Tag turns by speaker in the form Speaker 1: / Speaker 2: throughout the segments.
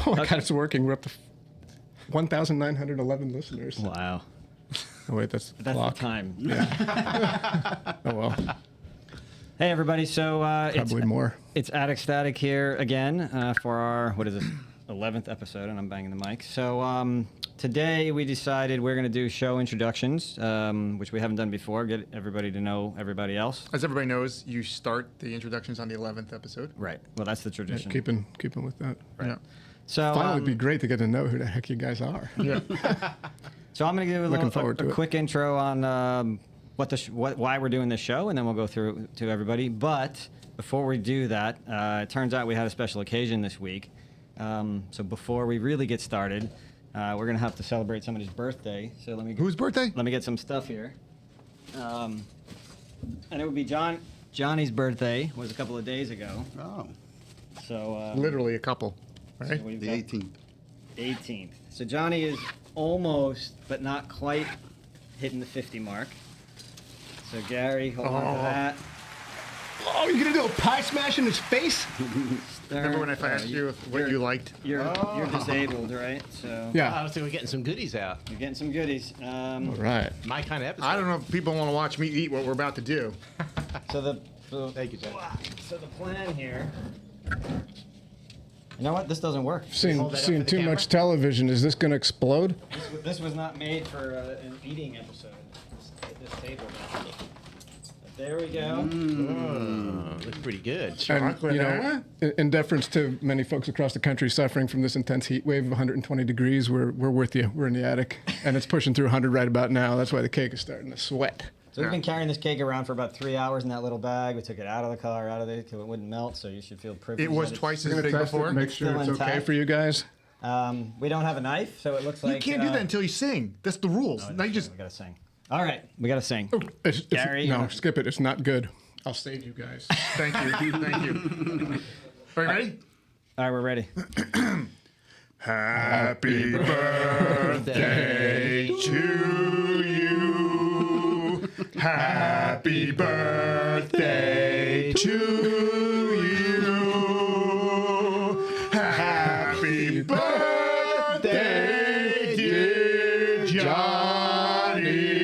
Speaker 1: Oh my God, it's working. We're up to 1,911 listeners.
Speaker 2: Wow.
Speaker 1: Oh wait, that's the
Speaker 2: That's
Speaker 1: clock.
Speaker 2: the time.
Speaker 1: Oh well,
Speaker 2: Hey, everybody. So
Speaker 1: probably more.
Speaker 2: it's Attic Static here again for our, what is this, 11th episode, and I'm banging the mic. So today we decided we're going to do show introductions, which we haven't done before, get everybody to know everybody else.
Speaker 3: As everybody knows, you start the introductions on the 11th episode.
Speaker 2: Right. Well, that's the tradition.
Speaker 1: Keeping with that.
Speaker 3: Yeah.
Speaker 2: So,
Speaker 1: Finally, it'd be great to get to know who the heck you guys are.
Speaker 3: Yeah.
Speaker 2: so I'm going to give a
Speaker 1: Looking forward to
Speaker 2: a
Speaker 1: it.
Speaker 2: quick intro on why we're doing this show, and then we'll go through to everybody. But before we do that, it turns out we had a special occasion this week. So before we really get started, we're gonna have to celebrate somebody's birthday. So let me
Speaker 3: Whose birthday?
Speaker 2: let me get some stuff here. And it would be Johnny's birthday was a couple of days ago.
Speaker 4: Oh,
Speaker 2: So
Speaker 3: Literally a couple,
Speaker 2: so
Speaker 3: right?
Speaker 2: we've
Speaker 4: the
Speaker 2: got
Speaker 4: 18th.
Speaker 2: 18th. So Johnny is almost, but not quite, hitting the 50 mark. So Gary, hold on to that.
Speaker 1: Oh, you're gonna do a pie smash in his face?
Speaker 3: Remember when I asked you what you liked?
Speaker 2: You're disabled, right? So
Speaker 1: Yeah.
Speaker 5: So we're getting some goodies out.
Speaker 2: you're getting some goodies.
Speaker 1: All right.
Speaker 5: My kind of episode.
Speaker 3: I don't know if people want to watch me eat what we're about to do.
Speaker 2: So
Speaker 5: Thank you, John.
Speaker 2: the plan here. You know what? This doesn't work.
Speaker 1: Seen
Speaker 5: hold that up
Speaker 1: seen
Speaker 5: for the
Speaker 1: too
Speaker 5: camera?
Speaker 1: much television. Is this gonna explode?
Speaker 2: This was not made for an eating episode. This table. But there we go.
Speaker 5: Looks pretty good.
Speaker 3: Chocolate,
Speaker 1: and, you know, in deference to many folks across the country suffering from this intense heat wave of 120 degrees, we're with you. We're in the attic, and it's pushing through 100 right about now. That's why the cake is starting to sweat.
Speaker 2: So we've been carrying this cake around for about 3 hours in that little bag. We took it out of the car, so it wouldn't melt. So you should feel privileged.
Speaker 3: It was
Speaker 2: that it's-
Speaker 3: twice as
Speaker 1: We're
Speaker 3: big
Speaker 1: gonna test
Speaker 3: before.
Speaker 1: it, make sure
Speaker 2: Still
Speaker 1: it's okay
Speaker 2: intact.
Speaker 1: for you guys.
Speaker 2: We don't have a knife, so it looks
Speaker 3: You
Speaker 2: like
Speaker 3: can't do that until you sing. That's the rules. Now you just.
Speaker 2: We gotta sing. All right, we gotta sing. Gary,
Speaker 1: no,
Speaker 2: you're-
Speaker 1: skip it. It's not good. I'll save you guys.
Speaker 3: Thank you. Thank you. Are you ready?
Speaker 2: All right, we're ready.
Speaker 3: Happy birthday to you. Happy birthday to you. Happy birthday, dear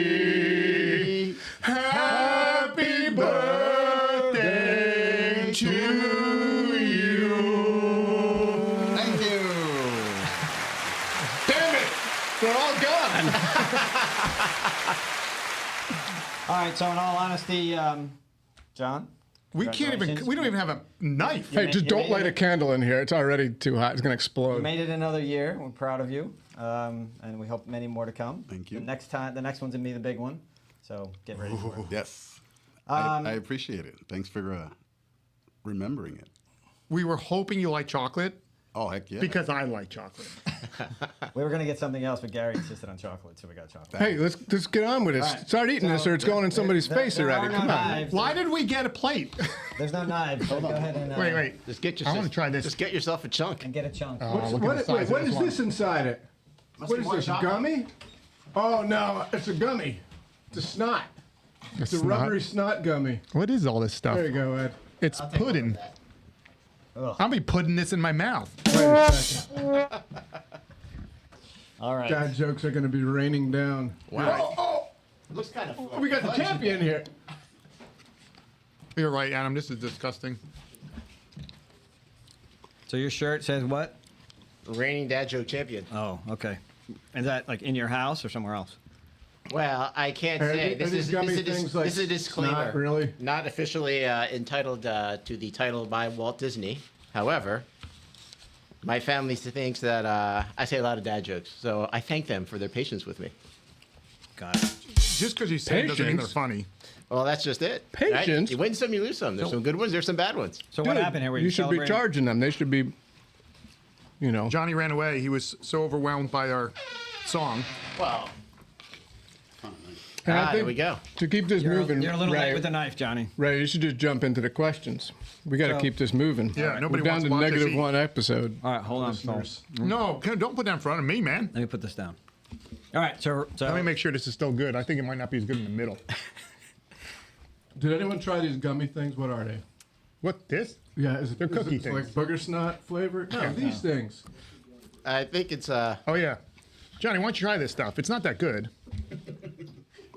Speaker 3: Johnny. Happy birthday to you.
Speaker 4: Thank you.
Speaker 1: Damn it! They're all gone.
Speaker 2: All right, so in all honesty, John,
Speaker 3: We can't even.
Speaker 2: Congratulations.
Speaker 3: We don't even have a knife.
Speaker 1: Hey, just
Speaker 2: you
Speaker 1: don't
Speaker 2: made
Speaker 1: light
Speaker 2: it.
Speaker 1: a candle in here. It's already too hot. It's gonna
Speaker 2: you
Speaker 1: explode.
Speaker 2: made it another year. We're proud of you, and we hope many more to come.
Speaker 4: Thank you.
Speaker 2: The next one's gonna be the big one, so get ready for it.
Speaker 4: Yes.
Speaker 2: Um,
Speaker 4: I appreciate it. Thanks for remembering it.
Speaker 3: We were hoping you like chocolate
Speaker 4: Oh, heck yeah.
Speaker 3: because I like chocolate.
Speaker 2: We were gonna get something else, but Gary insisted on chocolate, so we got chocolate.
Speaker 1: Hey, let's get on with it.
Speaker 2: All right.
Speaker 1: Start eating this, or it's going in somebody's face
Speaker 2: there
Speaker 1: already.
Speaker 2: are no
Speaker 1: Come on.
Speaker 2: knives.
Speaker 3: Why did we get a plate?
Speaker 2: There's no knives. So go ahead and
Speaker 3: Wait.
Speaker 5: Just get
Speaker 3: I
Speaker 5: yourself.
Speaker 3: want to try this.
Speaker 5: Just get yourself a chunk.
Speaker 2: and get a chunk.
Speaker 1: What is this inside it? What is this, gummy? Oh, no, it's a gummy. It's a snot. It's a rubbery snot gummy.
Speaker 3: What is all this stuff?
Speaker 1: There you go, Ed.
Speaker 3: It's pudding. I'll be putting this in my mouth.
Speaker 1: Wait a second.
Speaker 2: All right.
Speaker 1: Dad jokes are going to be raining down.
Speaker 5: Wow.
Speaker 1: Oh,
Speaker 5: Looks kind of.
Speaker 1: oh, we got the champion here.
Speaker 3: You're right, Adam. This is disgusting.
Speaker 2: So your shirt says what?
Speaker 5: Reigning dad joke champion.
Speaker 2: Oh, okay. Is that like in your house or somewhere else?
Speaker 5: Well, I can't
Speaker 1: Are
Speaker 5: say.
Speaker 1: these
Speaker 5: This is
Speaker 1: gummy
Speaker 5: this is
Speaker 1: things like
Speaker 5: this is a disclaimer.
Speaker 1: snot, really?
Speaker 5: Not officially entitled to the title by Walt Disney. However, my family thinks that I say a lot of dad jokes, so I thank them for their patience with me.
Speaker 2: Got it.
Speaker 3: Just because you say it doesn't mean they're
Speaker 1: Patience?
Speaker 3: funny.
Speaker 5: Well, that's just it. right?
Speaker 1: Patience?
Speaker 5: You win some, you lose some. There's some good ones. There's some bad ones.
Speaker 2: So what
Speaker 1: Dude,
Speaker 2: happened here? Were
Speaker 1: you should be
Speaker 2: celebrating?
Speaker 1: charging them. They should be, you know.
Speaker 3: Johnny ran away. He was so overwhelmed by our song.
Speaker 5: Well,
Speaker 1: And I
Speaker 5: there
Speaker 1: think
Speaker 5: we go.
Speaker 1: To keep this
Speaker 2: You're,
Speaker 1: moving,
Speaker 2: you're a little
Speaker 1: Ray,
Speaker 2: late with the knife, Johnny.
Speaker 1: Ray, you should just jump into the questions. We got to
Speaker 2: So-
Speaker 1: keep this moving.
Speaker 3: Yeah, nobody
Speaker 1: We're down
Speaker 3: wants
Speaker 1: to
Speaker 3: to watch us
Speaker 1: negative
Speaker 3: eat.
Speaker 1: one episode.
Speaker 2: All right, hold on.
Speaker 1: Listeners.
Speaker 3: No, don't put that in front of me, man.
Speaker 2: Let me put this down. All right, so
Speaker 3: Let me make sure this is still good. I think it might not be as good in the middle.
Speaker 1: Did anyone try these gummy things? What are they?
Speaker 3: What, this?
Speaker 1: Yeah, is it,
Speaker 3: They're
Speaker 1: is
Speaker 3: cookie
Speaker 1: it
Speaker 3: things.
Speaker 1: like booger snot flavor? No, these things.
Speaker 5: I think it's
Speaker 3: Oh yeah, Johnny, why don't you try this stuff? It's not that good.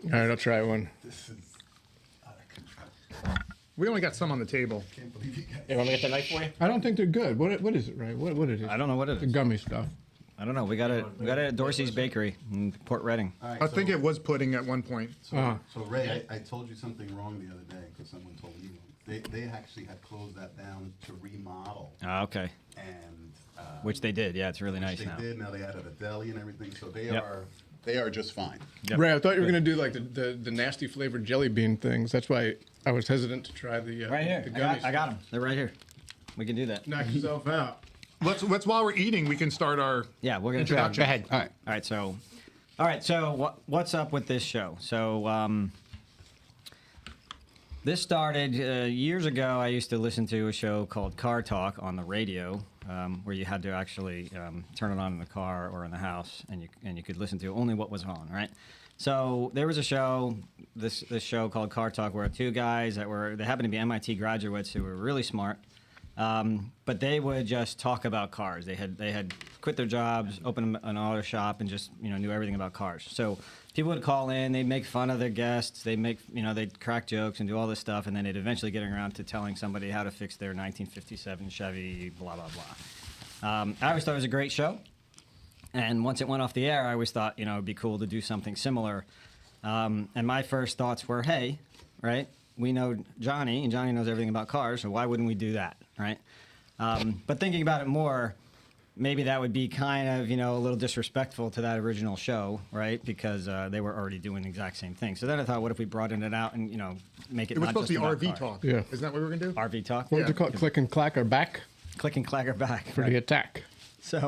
Speaker 1: All right, I'll try one.
Speaker 4: This is out of control.
Speaker 3: We only got some on the table.
Speaker 4: Can't believe you guys.
Speaker 5: You want me to get the knife for you?
Speaker 1: I don't think they're good. What is it, Ray? What it is?
Speaker 2: I don't know what it
Speaker 1: The
Speaker 2: is.
Speaker 1: gummy stuff.
Speaker 2: I don't know. We got it at Dorsey's Bakery in Port Reading.
Speaker 4: All right,
Speaker 3: I think it was pudding at one point.
Speaker 4: So Ray, I told you something wrong the other day because someone told me wrong. They actually had closed that down to remodel,
Speaker 2: Oh, okay.
Speaker 4: and
Speaker 2: Which they did. Yeah, it's really nice
Speaker 4: they
Speaker 2: now.
Speaker 4: did. Now they added a deli and everything, so
Speaker 2: Yep.
Speaker 4: they are just fine.
Speaker 2: Yep.
Speaker 1: Ray, I thought you were gonna do like the nasty flavored jelly bean things. That's why I was hesitant to try the
Speaker 2: Right here.
Speaker 1: The
Speaker 2: I got them. They're right here. We can do that.
Speaker 1: Knock yourself out.
Speaker 3: Let's while we're eating, we can start our.
Speaker 2: Yeah, we're gonna
Speaker 3: Introduction.
Speaker 5: Go ahead.
Speaker 4: All right.
Speaker 2: All right. So what's up with this show? So this started years ago. I used to listen to a show called Car Talk on the radio, where you had to actually turn it on in the car or in the house, and you could listen to only what was on. Right. So there was a show, this show called Car Talk, where two guys they happened to be MIT graduates who were really smart. But they would just talk about cars. They had quit their jobs, opened an auto shop, and just knew everything about cars. So people would call in, they'd make fun of their guests, they'd crack jokes and do all this stuff, and then they'd eventually get around to telling somebody how to fix their 1957 Chevy, blah blah blah. I always thought it was a great show, and once it went off the air, I always thought it'd be cool to do something similar. And my first thoughts were, hey, right? We know Johnny, and Johnny knows everything about cars, so why wouldn't we do that, right? But thinking about it more, maybe that would be kind of, a little disrespectful to that original show, right? Because they were already doing the exact same thing. So then I thought, what if we broadened it out and, make it
Speaker 3: It was
Speaker 2: not
Speaker 3: supposed to
Speaker 2: just
Speaker 3: be
Speaker 2: about
Speaker 3: RV
Speaker 2: cars.
Speaker 3: talk.
Speaker 1: Yeah.
Speaker 3: Isn't that what we were gonna do?
Speaker 2: RV talk?
Speaker 1: What
Speaker 3: Yeah.
Speaker 1: would you call it? Click and clack or back
Speaker 2: Click and clack are back.
Speaker 1: for
Speaker 2: right?
Speaker 1: the attack.
Speaker 2: So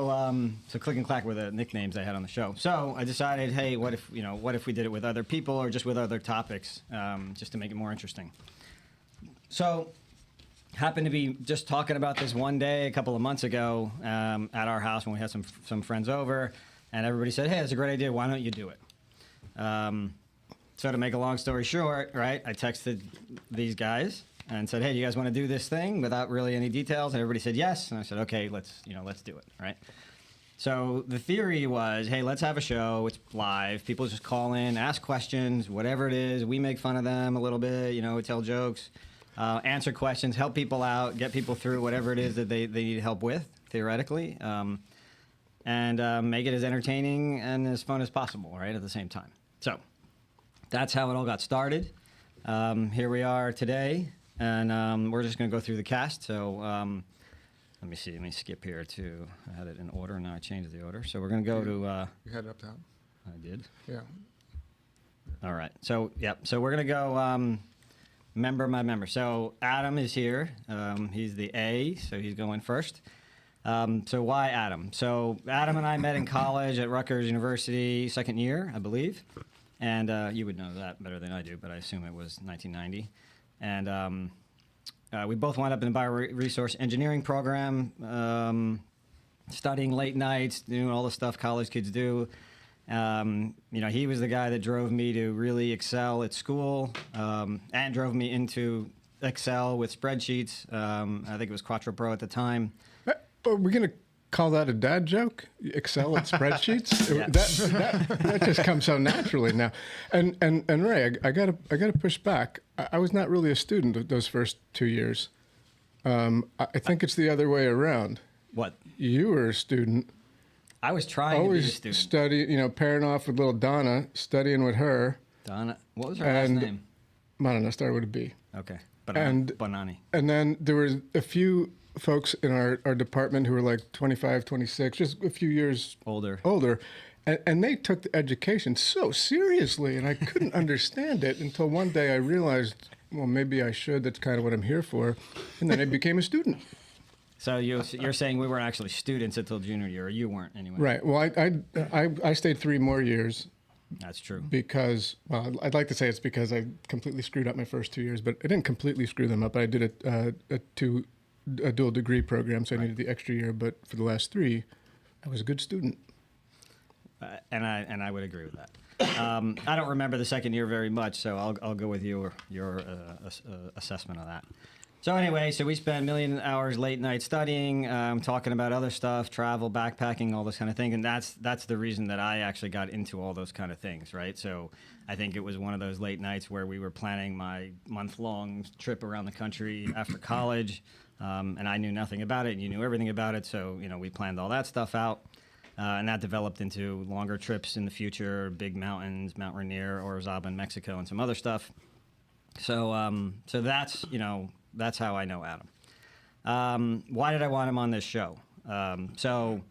Speaker 2: Click and Clack were the nicknames I had on the show. So I decided, hey, what if we did it with other people or just with other topics, just to make it more interesting. So happened to be just talking about this one day a couple of months ago at our house when we had some friends over, and everybody said, hey, that's a great idea. Why don't you do it? So to make a long story short, right, I texted these guys and said, hey, do you guys want to do this thing without really any details? And everybody said yes. And I said, okay, let's do it, right? So the theory was, hey, let's have a show. It's live. People just call in, ask questions, whatever it is. We make fun of them a little bit, we tell jokes, answer questions, help people out, get people through whatever it is that they need help with, theoretically, and make it as entertaining and as fun as possible, right, at the same time. So that's how it all got started. Here we are today, and we're just going to go through the cast. So let me see. Let me skip here to. I had it in order, and now I changed the order. So we're going to go to.
Speaker 3: You had it up top.
Speaker 2: I did.
Speaker 3: Yeah.
Speaker 2: All right. So yep. So we're going to go member by member. So Adam is here. He's the A, so he's going first. So why Adam? So Adam and I met in college at Rutgers University, second year, I believe. And you would know that better than I do, but I assume it was 1990. And we both wound up in the bioresource engineering program, studying late nights, doing all the stuff college kids do. He was the guy that drove me to really excel at school, and drove me into Excel with spreadsheets. I think it was Quattro Pro at the time.
Speaker 1: Are we gonna call that a dad joke? Excel at spreadsheets?
Speaker 2: Yeah.
Speaker 1: That just comes so naturally now. And Ray, I gotta push back. I was not really a student of those first 2 years. I think it's the other way around.
Speaker 2: What?
Speaker 1: You were a student.
Speaker 2: I was trying to be a
Speaker 1: Always
Speaker 2: student.
Speaker 1: study, pairing off with little Donna, studying with her.
Speaker 2: Donna, what was her last
Speaker 1: And-
Speaker 2: name?
Speaker 1: I don't know, started with a B.
Speaker 2: Okay.
Speaker 1: and-
Speaker 2: Bonani.
Speaker 1: And then there was a few folks in our department who were like 25, 26, just a few years
Speaker 2: Older.
Speaker 1: And they took the education so seriously, and I couldn't understand it until one day I realized, well, maybe I should. That's kind of what I'm here for. And then I became a student.
Speaker 2: So you're saying we weren't actually students until junior year, or you weren't anyway?
Speaker 1: Right. Well, I stayed 3 more years
Speaker 2: That's true.
Speaker 1: because, well, I'd like to say it's because I completely screwed up my first 2 years, but I didn't completely screw them up. I did a dual degree program, so I needed the extra year. But for the last 3, I was a good student.
Speaker 2: And I would agree with that. I don't remember the second year very much, so I'll go with your assessment of that. So anyway, so we spent a million hours late night studying, talking about other stuff, travel, backpacking, all this kind of thing, and that's the reason that I actually got into all those kind of things, right? So I think it was one of those late nights where we were planning my month-long trip around the country after college, and I knew nothing about it, and you knew everything about it, so we planned all that stuff out, and that developed into longer trips in the future, big mountains, Mount Rainier, Orizaba in Mexico, and some other stuff. So so that's how I know Adam. Why did I want him on this show? So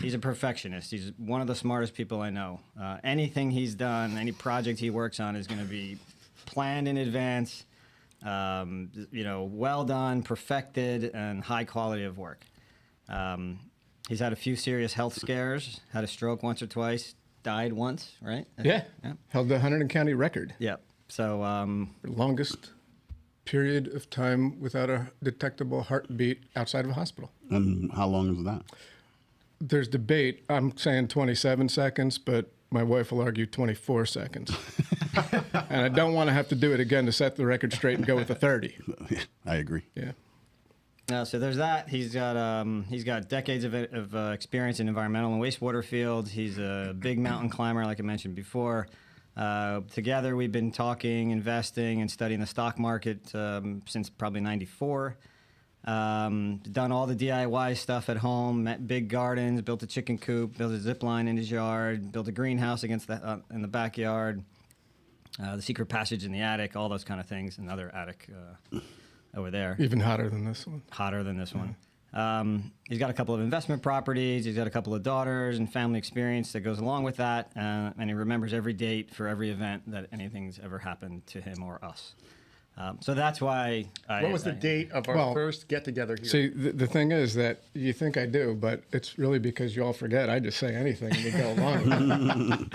Speaker 2: he's a perfectionist. He's one of the smartest people I know. Anything he's done, any project he works on is going to be planned in advance, well done, perfected, and high quality of work. He's had a few serious health scares, had a stroke once or twice, died once, right?
Speaker 1: Yeah. Held the Hunterdon County record.
Speaker 2: Yep. So
Speaker 1: Longest period of time without a detectable heartbeat outside of a hospital.
Speaker 4: And how long is that?
Speaker 1: There's debate. I'm saying 27 seconds, but my wife will argue 24 seconds. And I don't want to have to do it again to set the record straight and go with a 30.
Speaker 4: I agree.
Speaker 1: Yeah.
Speaker 2: So there's that. He's got decades of experience in environmental and wastewater fields. He's a big mountain climber, like I mentioned before. Together, we've been talking, investing, and studying the stock market since probably '94. Done all the DIY stuff at home, met big gardens, built a chicken coop, built a zip line in his yard, built a greenhouse in the backyard, the secret passage in the attic, all those kind of things. Another attic over there.
Speaker 1: Even hotter than this one.
Speaker 2: Hotter than this one. He's got a couple of investment properties. He's got a couple of daughters and family experience that goes along with that. And he remembers every date for every event that anything's ever happened to him or us. So that's why
Speaker 3: What was the date of our first get-together here?
Speaker 1: See, the thing is that you think I do, but it's really because you all forget. I just say anything and we go along.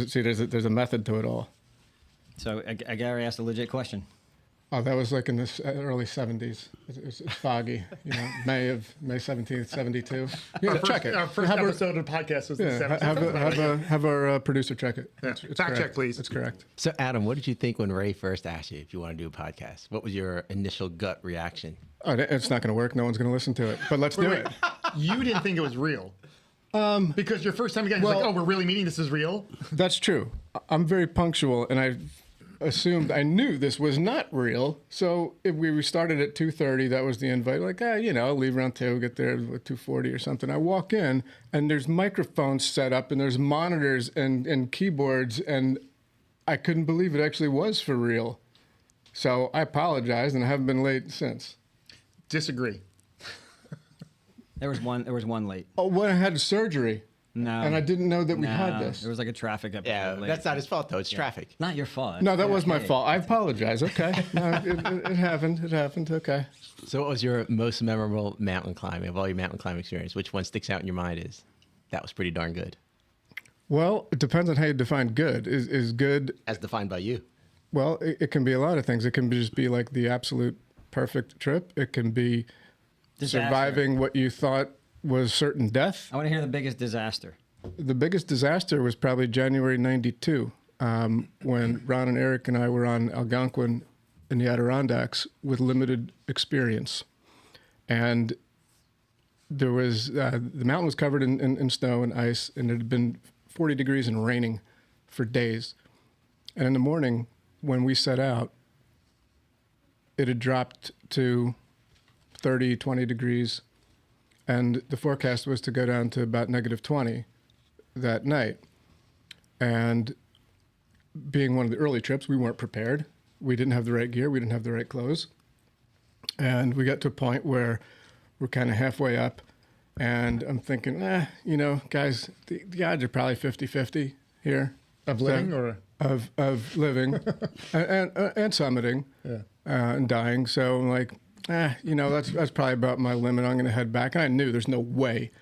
Speaker 1: See, there's a method to it all.
Speaker 2: So Gary asked a legit question.
Speaker 1: Oh, that was like in the early 70s. It's foggy, May 17th, 72. Yeah, check it.
Speaker 3: Our first episode of the podcast was the 70th.
Speaker 1: Have our producer check it.
Speaker 3: Yeah.
Speaker 1: It's
Speaker 3: Fact
Speaker 1: correct.
Speaker 3: check, please.
Speaker 1: It's correct.
Speaker 5: So, Adam, what did you think when Ray first asked you if you want to do a podcast? What was your initial gut reaction?
Speaker 1: Oh, it's not going to work. No one's going to listen to it. But let's do it.
Speaker 3: You didn't think it was real. Because your first time again, it's like, oh, we're really meeting this is real?
Speaker 1: That's true. I'm very punctual, and I knew this was not real. So if we started at 2:30, that was the invite. Like, I'll leave around 2, get there at 2:40 or something. I walk in, and there's microphones set up, and there's monitors and keyboards, and I couldn't believe it actually was for real. So I apologized, and I haven't been late since.
Speaker 3: Disagree.
Speaker 2: There was one late.
Speaker 1: Oh, when I had surgery.
Speaker 2: No.
Speaker 1: And I didn't know that we
Speaker 2: No,
Speaker 1: had this.
Speaker 2: There was like a traffic episode.
Speaker 5: Yeah,
Speaker 2: late.
Speaker 5: that's not his fault, though. It's traffic.
Speaker 2: Not your fault.
Speaker 1: No, that was my
Speaker 2: Hey.
Speaker 1: fault. I apologize. Okay. No, it happened. It happened. Okay.
Speaker 5: So what was your most memorable mountain climbing, of all your mountain climbing experience? Which one sticks out in your mind is, that was pretty darn good?
Speaker 1: Well, it depends on how you define good. Is good,
Speaker 5: As defined by you.
Speaker 1: well, it can be a lot of things. It can just be like the absolute perfect trip. It can be
Speaker 2: Disaster.
Speaker 1: surviving what you thought was certain death.
Speaker 2: I want to hear the biggest disaster.
Speaker 1: The biggest disaster was probably January 92, when Ron and Eric and I were on Algonquin in the Adirondacks with limited experience. And there was, the mountain was covered in snow and ice, and it had been 40 degrees and raining for days. And in the morning, when we set out, it had dropped to 30, 20 degrees, and the forecast was to go down to about negative 20 that night. And being one of the early trips, we weren't prepared. We didn't have the right gear. We didn't have the right clothes. And we got to a point where we're kind of halfway up, and I'm thinking, guys, the odds are probably 50-50 here.
Speaker 3: Of living or?
Speaker 1: Of living and summiting and dying. So I'm like, that's probably about my limit. I'm going to head back. And I knew there's no way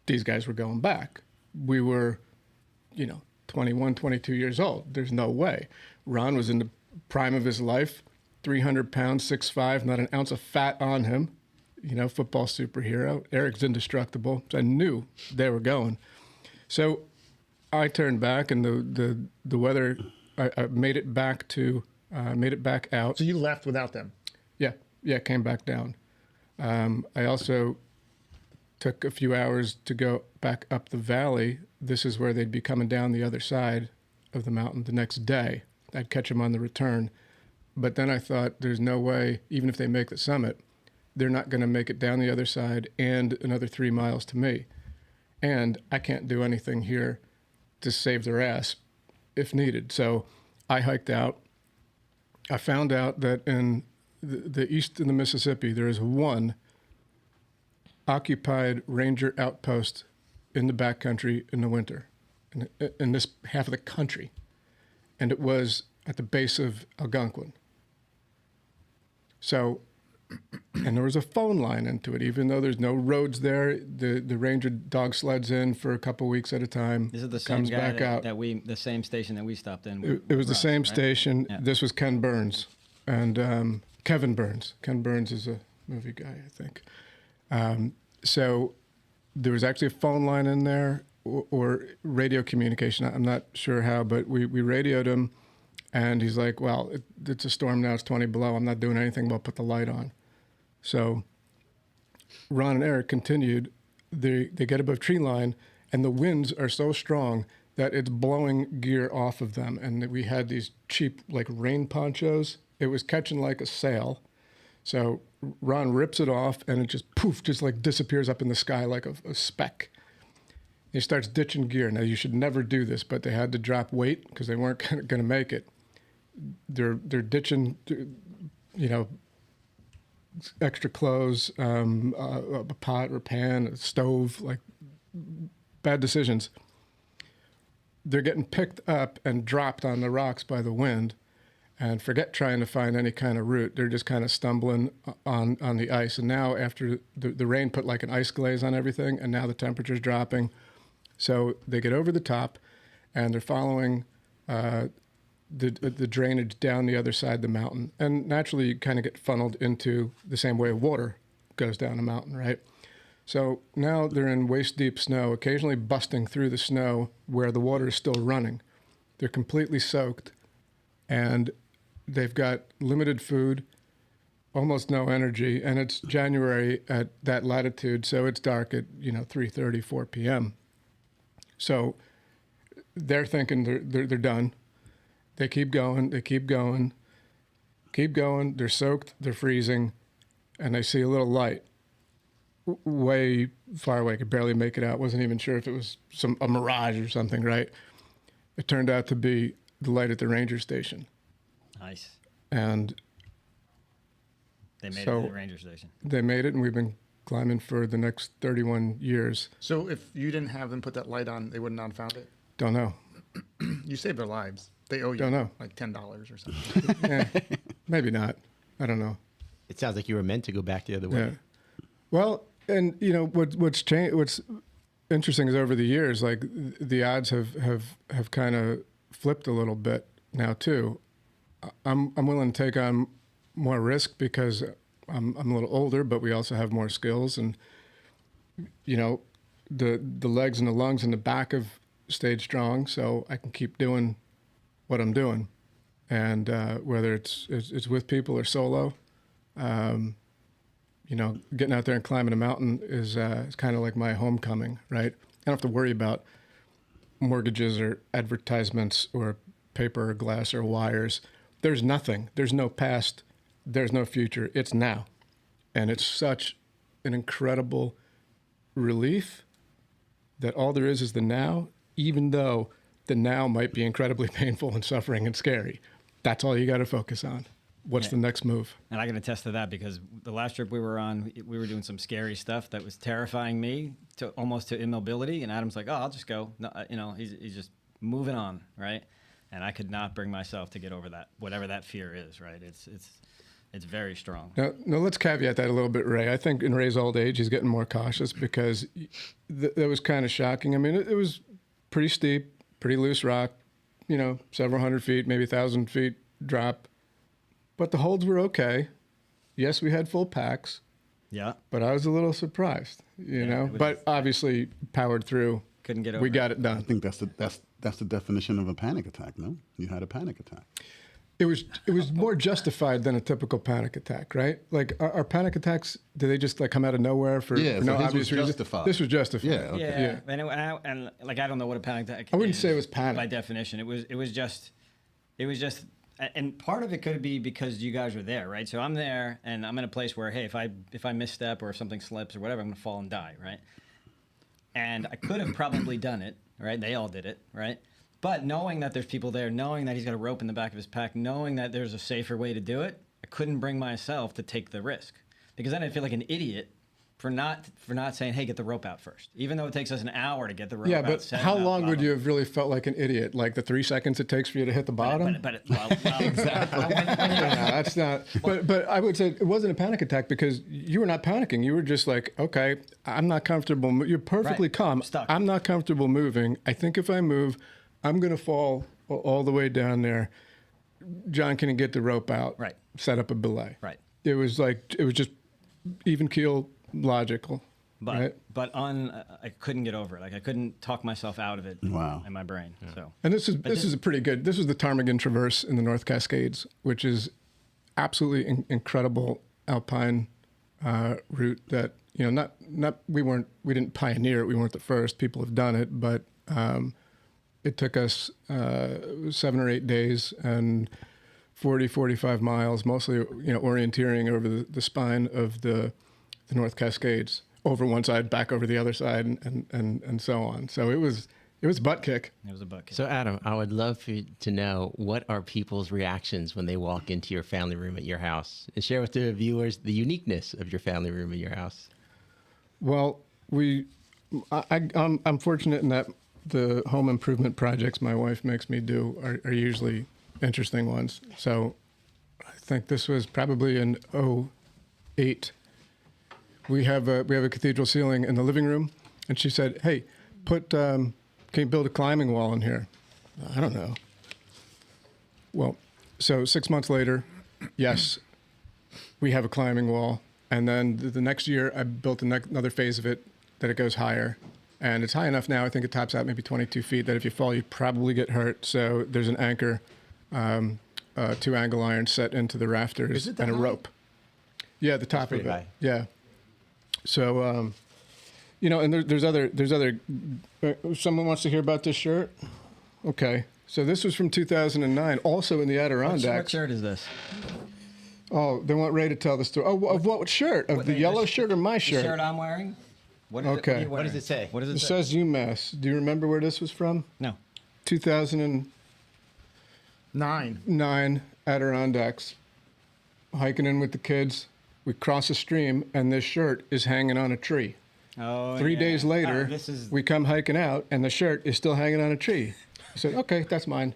Speaker 1: these guys were going back. We were, 21, 22 years old. There's no way. Ron was in the prime of his life, 300 pounds, 6'5", not an ounce of fat on him. Football superhero. Eric's indestructible. So I knew they were going. So I turned back, and the weather, I made it back out.
Speaker 3: So you left without them?
Speaker 1: Yeah. Yeah, came back down. I also took a few hours to go back up the valley. This is where they'd be coming down the other side of the mountain the next day. I'd catch them on the return. But then I thought, there's no way, even if they make the summit, they're not going to make it down the other side and another 3 miles to me. And I can't do anything here to save their ass if needed. So I hiked out. I found out that in the east of the Mississippi, there is one occupied ranger outpost in the backcountry in the winter, in this half of the country. And it was at the base of Algonquin. So, and there was a phone line into it, even though there's no roads there. The ranger dog sleds in for a couple weeks at a time.
Speaker 2: This is the same
Speaker 1: comes
Speaker 2: guy
Speaker 1: back out.
Speaker 2: the same station that we stopped in.
Speaker 1: It was the
Speaker 2: Russ,
Speaker 1: same
Speaker 2: right?
Speaker 1: station.
Speaker 2: Yeah.
Speaker 1: This was Ken Burns and Kevin Burns. Ken Burns is a movie guy, I think. So there was actually a phone line in there or radio communication. I'm not sure how, but we radioed him, and he's like, well, it's a storm now. It's 20 below. I'm not doing anything but put the light on. So Ron and Eric continued. They get above tree line, and the winds are so strong that it's blowing gear off of them. And we had these cheap, like, rain ponchos. It was catching like a sail. So Ron rips it off, and it just poof, just like disappears up in the sky like a speck. He starts ditching gear. Now, you should never do this, but they had to drop weight because they weren't going to make it. They're ditching, you know, extra clothes, a pot or pan, a stove, like bad decisions. They're getting picked up and dropped on the rocks by the wind, and forget trying to find any kind of route. They're just kind of stumbling on the ice. And now after the rain put like an ice glaze on everything, and now the temperature's dropping. So they get over the top, and they're following the drainage down the other side of the mountain. And naturally, you kind of get funneled into the same way water goes down a mountain, right? So now they're in waist-deep snow, occasionally busting through the snow where the water is still running. They're completely soaked, and they've got limited food, almost no energy, and it's January at that latitude, so it's dark at 3:30, 4 p.m. So they're thinking they're done. They keep going, keep going. They're soaked, they're freezing, and they see a little light way far away. Could barely make it out. Wasn't even sure if it was a mirage or something, right? It turned out to be the light at the ranger station.
Speaker 2: Nice.
Speaker 1: And
Speaker 2: They made it
Speaker 1: so
Speaker 2: to the ranger station.
Speaker 1: they made it, and we've been climbing for the next 31 years.
Speaker 3: So if you didn't have them put that light on, they would not have found it?
Speaker 1: Don't know.
Speaker 3: You saved their lives. They owe you
Speaker 1: Don't know.
Speaker 3: like $10 or something.
Speaker 1: Yeah, maybe not. I don't know.
Speaker 5: It sounds like you were meant to go back the other way.
Speaker 1: Yeah. Well, and what's changed? What's interesting is over the years, like the odds have kind of flipped a little bit now too. I'm willing to take on more risk because I'm a little older, but we also have more skills, and the legs and the lungs and the back have stayed strong, so I can keep doing what I'm doing, and whether it's with people or solo, getting out there and climbing a mountain is kind of like my homecoming, right? I don't have to worry about mortgages or advertisements or paper or glass or wires. There's nothing. There's no past. There's no future. It's now, and it's such an incredible relief that all there is the now, even though the now might be incredibly painful and suffering and scary. That's all you got to focus on. What's the next move?
Speaker 2: And I can attest to that because the last trip we were on, we were doing some scary stuff that was terrifying me to almost to immobility. And Adam's like, "Oh, I'll just go." No, he's just moving on, right? And I could not bring myself to get over that, whatever that fear is, right? It's very strong.
Speaker 1: Now, let's caveat that a little bit, Ray. I think in Ray's old age, he's getting more cautious because that was kind of shocking. I mean, it was pretty steep, pretty loose rock, several hundred feet, maybe 1,000 feet drop. But the holds were okay. Yes, we had full packs,
Speaker 2: Yeah.
Speaker 1: but I was a little surprised,
Speaker 2: it was-
Speaker 1: But obviously powered through.
Speaker 2: Couldn't get over
Speaker 1: We
Speaker 2: it.
Speaker 1: got it
Speaker 4: I
Speaker 1: done.
Speaker 4: think that's the definition of a panic attack. No, you had a panic attack.
Speaker 1: It was more justified than a typical panic attack, right? Like are panic attacks? Do they just like come out of nowhere for
Speaker 4: Yeah,
Speaker 1: no
Speaker 4: so his was
Speaker 1: obvious reason?
Speaker 4: justified.
Speaker 1: This was justified.
Speaker 4: Yeah, okay.
Speaker 2: Yeah, and like I don't know what a panic attack.
Speaker 1: I wouldn't
Speaker 2: is
Speaker 1: say it was panic.
Speaker 2: by definition. It was just, and part of it could be because you guys were there, right? So I'm there, and I'm in a place where, hey, if I misstep or if something slips or whatever, I'm gonna fall and die, right? And I could have probably done it, right? They all did it, right? But knowing that there's people there, knowing that he's got a rope in the back of his pack, knowing that there's a safer way to do it, I couldn't bring myself to take the risk because then I'd feel like an idiot for not saying, hey, get the rope out first, even though it takes us an hour to get the rope
Speaker 1: Yeah,
Speaker 2: out.
Speaker 1: but
Speaker 2: set
Speaker 1: how
Speaker 2: it up,
Speaker 1: long
Speaker 2: blah,
Speaker 1: would
Speaker 2: blah.
Speaker 1: you have really felt like an idiot? Like the 3 seconds it takes for you to hit the bottom?
Speaker 2: Well, exactly.
Speaker 1: No, that's not. But I would say it wasn't a panic attack because you were not panicking. You were just like, okay, I'm not comfortable. You're perfectly
Speaker 2: Right.
Speaker 1: calm.
Speaker 2: Stuck.
Speaker 1: I'm not comfortable moving. I think if I move, I'm going to fall all the way down there. John can get the rope out.
Speaker 2: Right.
Speaker 1: Set up a belay.
Speaker 2: Right.
Speaker 1: It was just even keel logical. Right.
Speaker 2: But I couldn't get over it. Like I couldn't talk myself out of it.
Speaker 4: Wow.
Speaker 2: In my brain. So.
Speaker 1: And this is a pretty good. This was the Ptarmigan Traverse in the North Cascades, which is absolutely incredible alpine route that we didn't pioneer it. We weren't the first. People have done it, but it took us 7 or 8 days and 45 miles, mostly orienteering over the spine of the North Cascades, over one side, back over the other side, and so on. So it was a butt kick.
Speaker 2: It was a bucket.
Speaker 6: So, Adam, I would love for you to know what are people's reactions when they walk into your family room at your house, and share with the viewers the uniqueness of your family room at your house.
Speaker 1: Well, I'm fortunate in that the home improvement projects my wife makes me do are usually interesting ones. So I think this was probably in '08. We have a cathedral ceiling in the living room, and she said, "Hey, can you build a climbing wall in here?" I don't know. Well, so 6 months later, yes, we have a climbing wall. And then the next year, I built another phase of it that it goes higher. And it's high enough now, I think it tops out maybe 22 feet, that if you fall, you'd probably get hurt. So there's an anchor, 2 angle irons set into the rafters,
Speaker 3: Is it that
Speaker 1: and a
Speaker 3: high?
Speaker 1: rope. Yeah, the top of
Speaker 5: pretty
Speaker 1: it.
Speaker 5: high.
Speaker 1: Yeah. So, and there's other. Someone wants to hear about this shirt? Okay. So this was from 2009, also in the
Speaker 2: What
Speaker 1: Adirondacks.
Speaker 2: shirt is this?
Speaker 1: Oh, they want Ray to tell the story. Oh, of what shirt? Of the yellow shirt or my
Speaker 2: The
Speaker 1: shirt?
Speaker 2: shirt I'm wearing. What is
Speaker 1: Okay.
Speaker 2: It,
Speaker 5: What does it say?
Speaker 2: What does it
Speaker 1: It
Speaker 2: say?
Speaker 1: says UMass. Do you remember where this was from?
Speaker 2: No.
Speaker 1: 2009
Speaker 3: 9.
Speaker 1: Adirondacks. Hiking in with the kids. We cross a stream, and this shirt is hanging on a tree.
Speaker 2: Oh.
Speaker 1: 3
Speaker 2: yeah.
Speaker 1: days later,
Speaker 2: this is.
Speaker 1: we come hiking out, and the shirt is still hanging on a tree. I said, okay, that's mine.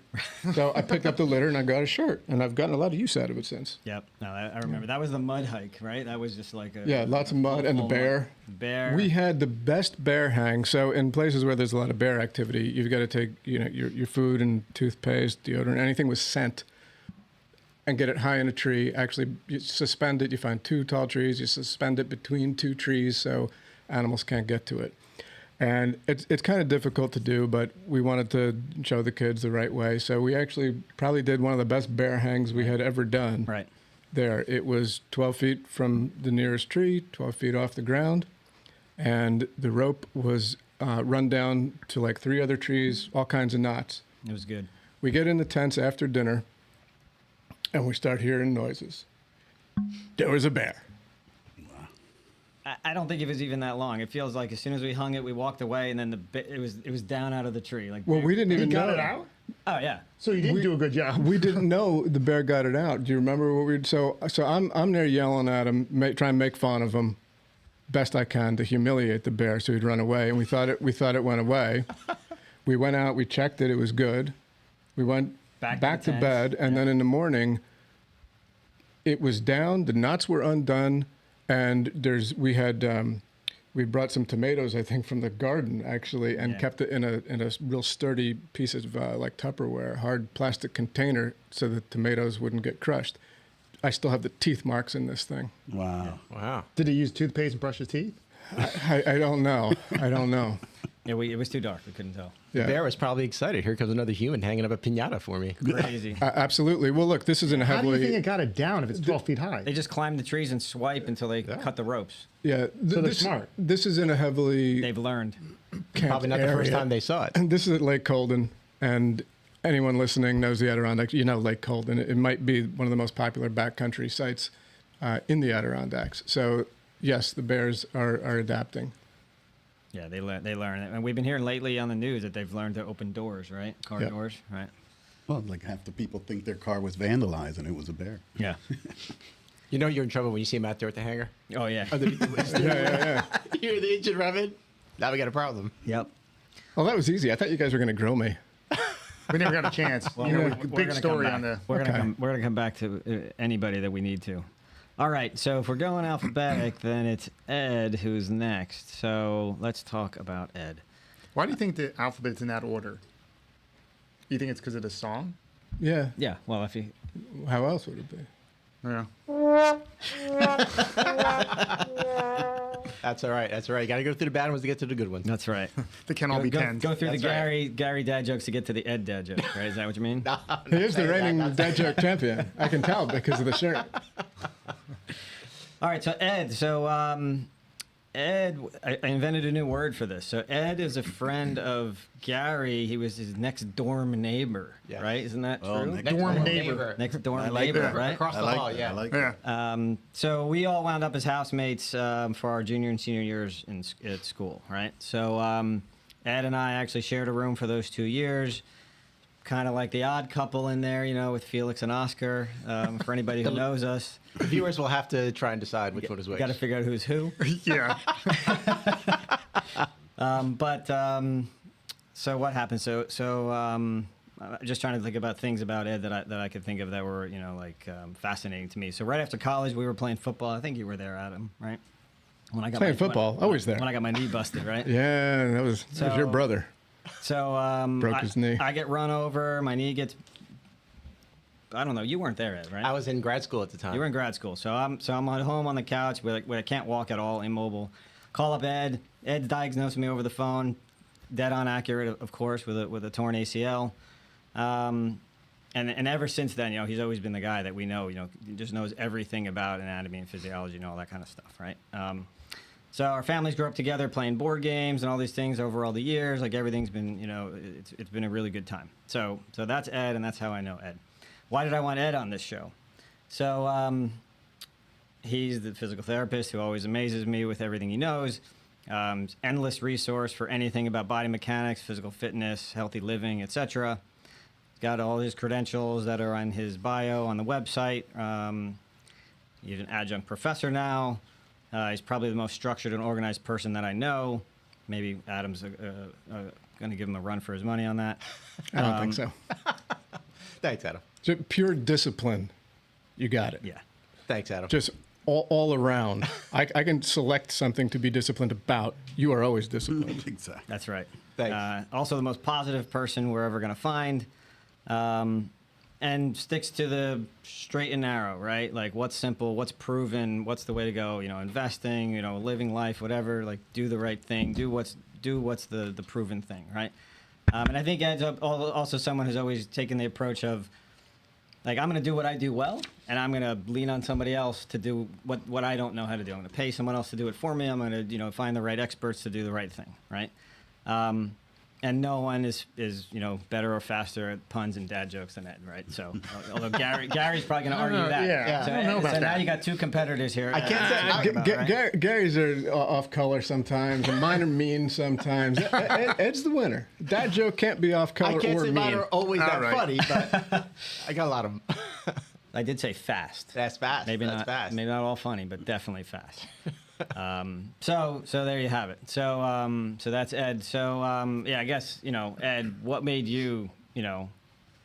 Speaker 1: So I picked up the litter, and I got a shirt, and I've gotten a lot of use out of it since.
Speaker 2: Yep. No, I remember. That was the mud hike, right? That was just like a.
Speaker 1: Yeah, lots of mud and the
Speaker 2: full
Speaker 1: bear.
Speaker 2: Bear.
Speaker 1: We had the best bear hang. So in places where there's a lot of bear activity, you've got to take your food and toothpaste, deodorant, anything with scent, and get it high in a tree. Actually, you suspend it. You find 2 tall trees. You suspend it between 2 trees so animals can't get to it. And it's kind of difficult to do, but we wanted to show the kids the right way. So we actually probably did one of the best bear hangs we had ever done.
Speaker 2: Right.
Speaker 1: There. It was 12 feet from the nearest tree, 12 feet off the ground, and the rope was run down to like 3 other trees, all kinds of knots.
Speaker 2: It was good.
Speaker 1: We get in the tents after dinner, and we start hearing noises. There was a bear.
Speaker 2: I don't think it was even that long. It feels like as soon as we hung it, we walked away, and then it was down out of the tree. Like
Speaker 1: Well, we didn't
Speaker 3: He
Speaker 1: even
Speaker 3: got
Speaker 1: know.
Speaker 3: it out?
Speaker 2: Oh yeah.
Speaker 3: So you didn't do a good job.
Speaker 1: We didn't know the bear got it out. Do you remember what we? So I'm there yelling at him, trying to make fun of him, best I can to humiliate the bear so he'd run away. And we thought it went away. We went out, we checked it, it was good. We went
Speaker 2: Back
Speaker 1: back
Speaker 2: to
Speaker 1: to
Speaker 2: the
Speaker 1: bed,
Speaker 2: tents.
Speaker 1: and then in the morning, it was down. The knots were undone, and we brought some tomatoes, I think, from the garden actually, and
Speaker 2: Yeah.
Speaker 1: kept it in a real sturdy piece of like Tupperware, hard plastic container, so the tomatoes wouldn't get crushed. I still have the teeth marks in this thing.
Speaker 4: Wow.
Speaker 6: Wow.
Speaker 3: Did he use toothpaste and brush his teeth?
Speaker 1: I don't know. I don't know.
Speaker 2: Yeah, it was too dark. We couldn't tell.
Speaker 1: Yeah.
Speaker 6: The bear was probably excited. Here comes another human hanging up a pinata for me.
Speaker 2: Crazy.
Speaker 1: Absolutely. Well, look, this is in a
Speaker 3: How do you think
Speaker 1: heavily.
Speaker 3: it got it down if it's 12 feet high?
Speaker 2: They just climb the trees and swipe until they cut the ropes.
Speaker 1: Yeah.
Speaker 3: they're
Speaker 1: this,
Speaker 3: smart.
Speaker 1: This is in a heavily
Speaker 2: They've learned.
Speaker 1: camped
Speaker 6: Probably not the first
Speaker 1: area.
Speaker 6: time they saw it.
Speaker 1: And this is at Lake Colden, and anyone listening knows the Adirondacks. You know Lake Colden. It might be one of the most popular backcountry sites in the Adirondacks. So yes, the bears are adapting.
Speaker 2: Yeah, they learn. And we've been hearing lately on the news that they've learned to open doors, right? Car
Speaker 1: Yep.
Speaker 2: doors, right?
Speaker 4: Well, like half the people think their car was vandalized and it was a bear.
Speaker 2: Yeah.
Speaker 6: You know you're in trouble when you see him out there at the hangar.
Speaker 2: Oh, yeah.
Speaker 1: Yeah.
Speaker 6: You hear the engine revving? Now we got a problem.
Speaker 2: Yep.
Speaker 1: Well, that was easy. I thought you guys were going to grill me.
Speaker 3: We never got a chance.
Speaker 2: Well,
Speaker 3: you know,
Speaker 2: we're
Speaker 3: big
Speaker 2: gonna come
Speaker 3: story
Speaker 2: back.
Speaker 3: on the.
Speaker 2: We're
Speaker 1: Okay.
Speaker 2: gonna come back to anybody that we need to. All right, so if we're going alphabetic, then it's Ed who's next. So let's talk about Ed.
Speaker 3: Why do you think the alphabet's in that order? You think it's because of the song?
Speaker 1: Yeah.
Speaker 2: Yeah, well, if you
Speaker 1: How else would it be?
Speaker 3: Yeah.
Speaker 6: That's all right. That's all right. You got to go through the bad ones to get to the good ones.
Speaker 2: that's right.
Speaker 3: They can all be
Speaker 2: go,
Speaker 3: 10s.
Speaker 2: go through
Speaker 6: That's
Speaker 2: the
Speaker 6: right.
Speaker 2: Gary dad jokes to get to the Ed dad joke, right? Is that what you mean?
Speaker 1: He is the reigning dad joke champion. I can tell because of the shirt.
Speaker 2: All right, so Ed. So Ed, I invented a new word for this. So Ed is a friend of Gary. He was his next dorm neighbor,
Speaker 6: Yeah.
Speaker 2: right? Isn't that
Speaker 4: Oh,
Speaker 2: true?
Speaker 4: next
Speaker 3: Dorm neighbor.
Speaker 2: Next dorm
Speaker 4: I like
Speaker 2: neighbor,
Speaker 4: that.
Speaker 2: right?
Speaker 6: Across the hall, yeah.
Speaker 4: I like
Speaker 3: Yeah.
Speaker 4: that.
Speaker 2: So we all wound up as housemates for our junior and senior years at school, right? So Ed and I actually shared a room for those 2 years, kind of like the odd couple in there, you know, with Felix and Oscar. For anybody who knows us,
Speaker 6: The viewers will have to try and decide which one is which.
Speaker 2: got to figure out who's who.
Speaker 3: Yeah.
Speaker 2: So what happened? So just trying to think about things about Ed that I could think of that were, you know, like fascinating to me. So right after college, we were playing football. I think you were there, Adam, right? When I got
Speaker 1: Playing football, always there.
Speaker 2: When I got my knee busted, right?
Speaker 1: Yeah, that was your
Speaker 2: So-
Speaker 1: brother.
Speaker 2: So
Speaker 1: Broke his knee.
Speaker 2: I get run over. My knee gets. I don't know. You weren't there, Ed, right?
Speaker 6: I was in grad school at the time.
Speaker 2: You were in grad school, so I'm at home on the couch where I can't walk at all, immobile. Call up Ed. Ed diagnosed me over the phone, dead on accurate, of course, with a torn ACL. And ever since then, you know, he's always been the guy that we know. You know, he just knows everything about anatomy and physiology and all that kind of stuff, right? So our families grew up together playing board games and all these things over all the years. Like everything's been, you know, it's been a really good time. So that's Ed, and that's how I know Ed. Why did I want Ed on this show? So he's the physical therapist who always amazes me with everything he knows. Endless resource for anything about body mechanics, physical fitness, healthy living, etc. He's got all his credentials that are on his bio on the website. He's an adjunct professor now. He's probably the most structured and organized person that I know. Maybe Adam's going to give him a run for his money on that.
Speaker 1: I don't think so.
Speaker 6: Thanks, Adam.
Speaker 1: Just pure discipline. You got it.
Speaker 2: Yeah.
Speaker 6: Thanks, Adam.
Speaker 1: Just all around. I can select something to be disciplined about. You are always disciplined.
Speaker 4: Exactly.
Speaker 2: That's right.
Speaker 6: Thanks.
Speaker 2: Also, the most positive person we're ever going to find, and sticks to the straight and narrow, right? Like what's simple, what's proven, what's the way to go. You know, investing, you know, living life, whatever. Like do the right thing, do what's the proven thing, right? And I think Ed's also someone who's always taken the approach of, like, I'm going to do what I do well, and I'm going to lean on somebody else to do what I don't know how to do. I'm going to pay someone else to do it for me. I'm going to, you know, find the right experts to do the right thing, right? And no one is you know, better or faster at puns and dad jokes than Ed, right? So, although Gary's probably going to argue that.
Speaker 3: yeah,
Speaker 2: So,
Speaker 3: I don't know about
Speaker 2: so now
Speaker 3: that.
Speaker 2: you got two competitors here.
Speaker 6: I can't say-
Speaker 2: talk about, right?
Speaker 1: Gary's are off color sometimes, and mine are mean sometimes. Ed's the winner. Dad joke can't be off color
Speaker 6: I can't
Speaker 1: or
Speaker 6: say
Speaker 1: mean.
Speaker 6: mine are always that
Speaker 3: All right.
Speaker 6: funny, but I got a lot of them.
Speaker 2: I did say fast.
Speaker 6: That's fast.
Speaker 2: Maybe
Speaker 6: That's
Speaker 2: not
Speaker 6: fast.
Speaker 2: maybe not all funny, but definitely fast. So there you have it. So that's Ed. So yeah, I guess, you know, Ed, what made you, you know,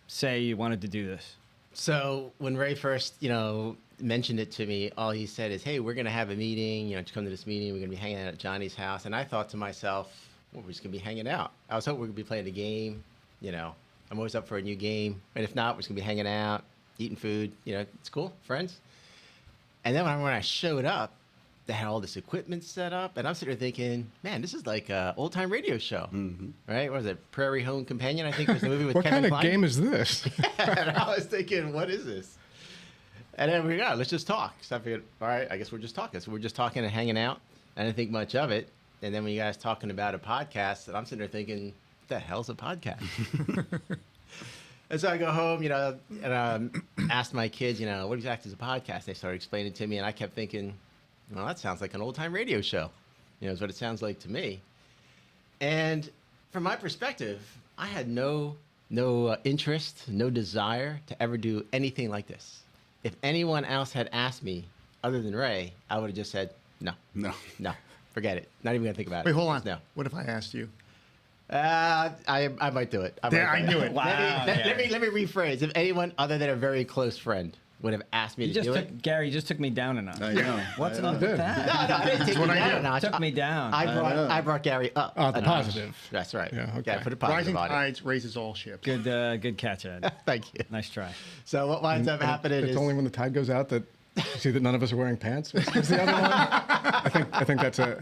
Speaker 2: say you wanted to do this?
Speaker 6: So when Ray first, you know, mentioned it to me, all he said is, "Hey, we're gonna have a meeting. You know, to come to this meeting. We're gonna be hanging out at Johnny's house." And I thought to myself, "Well, we're just gonna be hanging out." I was hoping we could be playing a game. You know, I'm always up for a new game, and if not, we're just gonna be hanging out, eating food. You know, it's cool, friends. And then when I showed up, they had all this equipment set up, and I'm sitting there thinking, man, this is like an old time radio show, right? What was it, Prairie Home Companion? I think was the movie with
Speaker 1: What
Speaker 6: Kevin
Speaker 1: kind of
Speaker 6: Kline.
Speaker 1: game is this?
Speaker 6: And I was thinking, what is this? And then we got, let's just talk. So I figured, all right, I guess we're just talking. So we're just talking and hanging out. I didn't think much of it. And then when you guys talking about a podcast, and I'm sitting there thinking, what the hell's a podcast? And so I go home, you know, and asked my kids, you know, what exactly is a podcast? They started explaining to me, and I kept thinking, well, that sounds like an old-time radio show. You know, is what it sounds like to me. And from my perspective, I had no interest, no desire to ever do anything like this. If anyone else had asked me, other than Ray, I would have just said, no, forget it. Not even gonna think about it.
Speaker 3: Wait, hold on.
Speaker 6: No.
Speaker 3: What if I asked you?
Speaker 6: I might do it.
Speaker 3: I knew it.
Speaker 2: Wow.
Speaker 6: Let me rephrase. If anyone other than a very close friend would have asked me to do it.
Speaker 2: Gary, you just took me down a notch.
Speaker 4: I know.
Speaker 2: What's
Speaker 4: I know.
Speaker 2: up with that?
Speaker 6: No, I didn't take you down a notch.
Speaker 2: Took me down.
Speaker 6: I brought Gary up.
Speaker 1: Oh, the
Speaker 6: a notch.
Speaker 1: positive.
Speaker 6: That's right.
Speaker 1: Yeah, okay.
Speaker 6: Yeah, put a positive
Speaker 3: Rising
Speaker 6: on it.
Speaker 3: tides raises all ships.
Speaker 2: Good catch, Ed.
Speaker 6: Thank you.
Speaker 2: Nice try.
Speaker 6: So what winds up happening
Speaker 1: It's
Speaker 6: is
Speaker 1: only when the tide goes out that you see that none of us are wearing pants. Is the other one? I think that's it.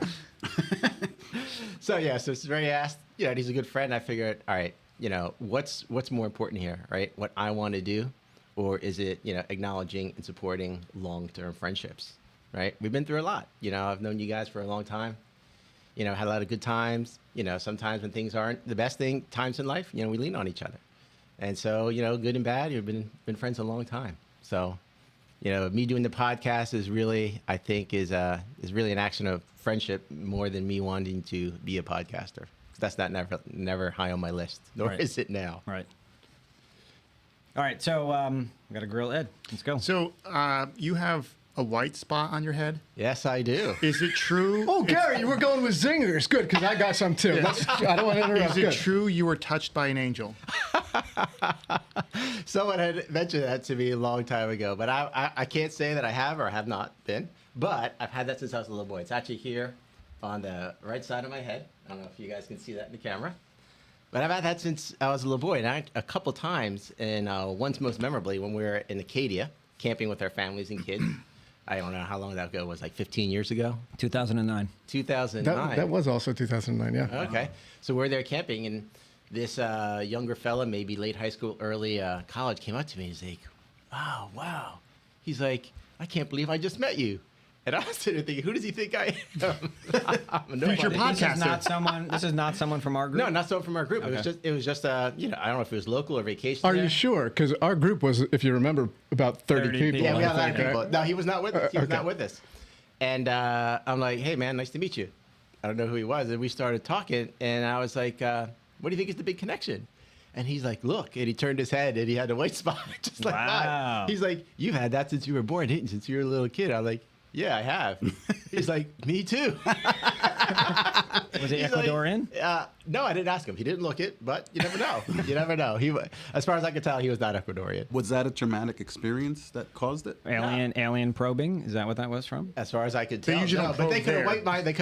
Speaker 6: so Ray asked, you know, and he's a good friend. I figured, all right, you know, what's more important here, right? What I want to do, or is it, you know, acknowledging and supporting long-term friendships, right? We've been through a lot. You know, I've known you guys for a long time. You know, had a lot of good times. You know, sometimes when things aren't the best times in life, you know, we lean on each other. And so, you know, good and bad, you've been friends a long time. So, you know, me doing the podcast is really, I think, is really an action of friendship more than me wanting to be a podcaster. That's not never high on my list, nor
Speaker 2: Right.
Speaker 6: is it now.
Speaker 2: Right. All right, so we got to grill Ed. Let's go.
Speaker 3: So you have a white spot on your head.
Speaker 6: Yes, I do.
Speaker 3: Is it true?
Speaker 1: Oh, Gary, you were going with zingers. Good, because I got some too. I don't want to interrupt.
Speaker 3: Is it
Speaker 1: Good.
Speaker 3: true you were touched by an angel?
Speaker 6: Someone had mentioned that to me a long time ago, but I can't say that I have or have not been. But I've had that since I was a little boy. It's actually here on the right side of my head. I don't know if you guys can see that in the camera. But I've had that since I was a little boy. And a couple times, and once most memorably, when we were in Acadia, camping with our families and kids. I don't know how long that ago was, like 15 years ago?
Speaker 2: 2009.
Speaker 6: 2009.
Speaker 1: That was also 2009, yeah.
Speaker 6: Okay. So we're there camping, and this younger fella, maybe late high school, early college, came up to me. He's like, "Oh, wow." He's like, "I can't believe I just met you." And I was sitting there thinking, who does he think I am? I'm a
Speaker 3: Future
Speaker 6: nobody.
Speaker 3: podcaster.
Speaker 2: This is not someone from our group.
Speaker 6: No, not someone from our group.
Speaker 2: Okay.
Speaker 6: It was just you know, I don't know if it was local or vacation.
Speaker 1: Are
Speaker 6: there.
Speaker 1: you sure? Because our group was, if you remember, about 30
Speaker 2: 30
Speaker 1: people.
Speaker 2: people.
Speaker 6: Yeah, we
Speaker 1: I
Speaker 6: got a lot of
Speaker 1: think,
Speaker 6: people.
Speaker 1: right?
Speaker 6: No, he was not with us. He was
Speaker 1: okay.
Speaker 6: not with us. And I'm like, "Hey, man, nice to meet you." I don't know who he was. And we started talking, and I was like, "What do you think is the big connection?" And he's like, "Look," and he turned his head, and he had a white spot just like
Speaker 2: Wow.
Speaker 6: that. He's like, "You've had that since you were born, didn't you? Since you were a little kid." I'm like, "Yeah, I have." He's like, "Me too."
Speaker 2: Was it
Speaker 6: He's like,
Speaker 2: Ecuadorian?
Speaker 6: no, I didn't ask him. He didn't look it, but you never know. You never know. As far as I could tell, he was not Ecuadorian.
Speaker 4: Was that a traumatic experience that caused it?
Speaker 2: Alien probing? Is that what that was from?
Speaker 6: As far as I could
Speaker 3: They
Speaker 6: tell,
Speaker 3: usually
Speaker 6: no,
Speaker 3: don't
Speaker 6: but they
Speaker 3: probe
Speaker 6: could have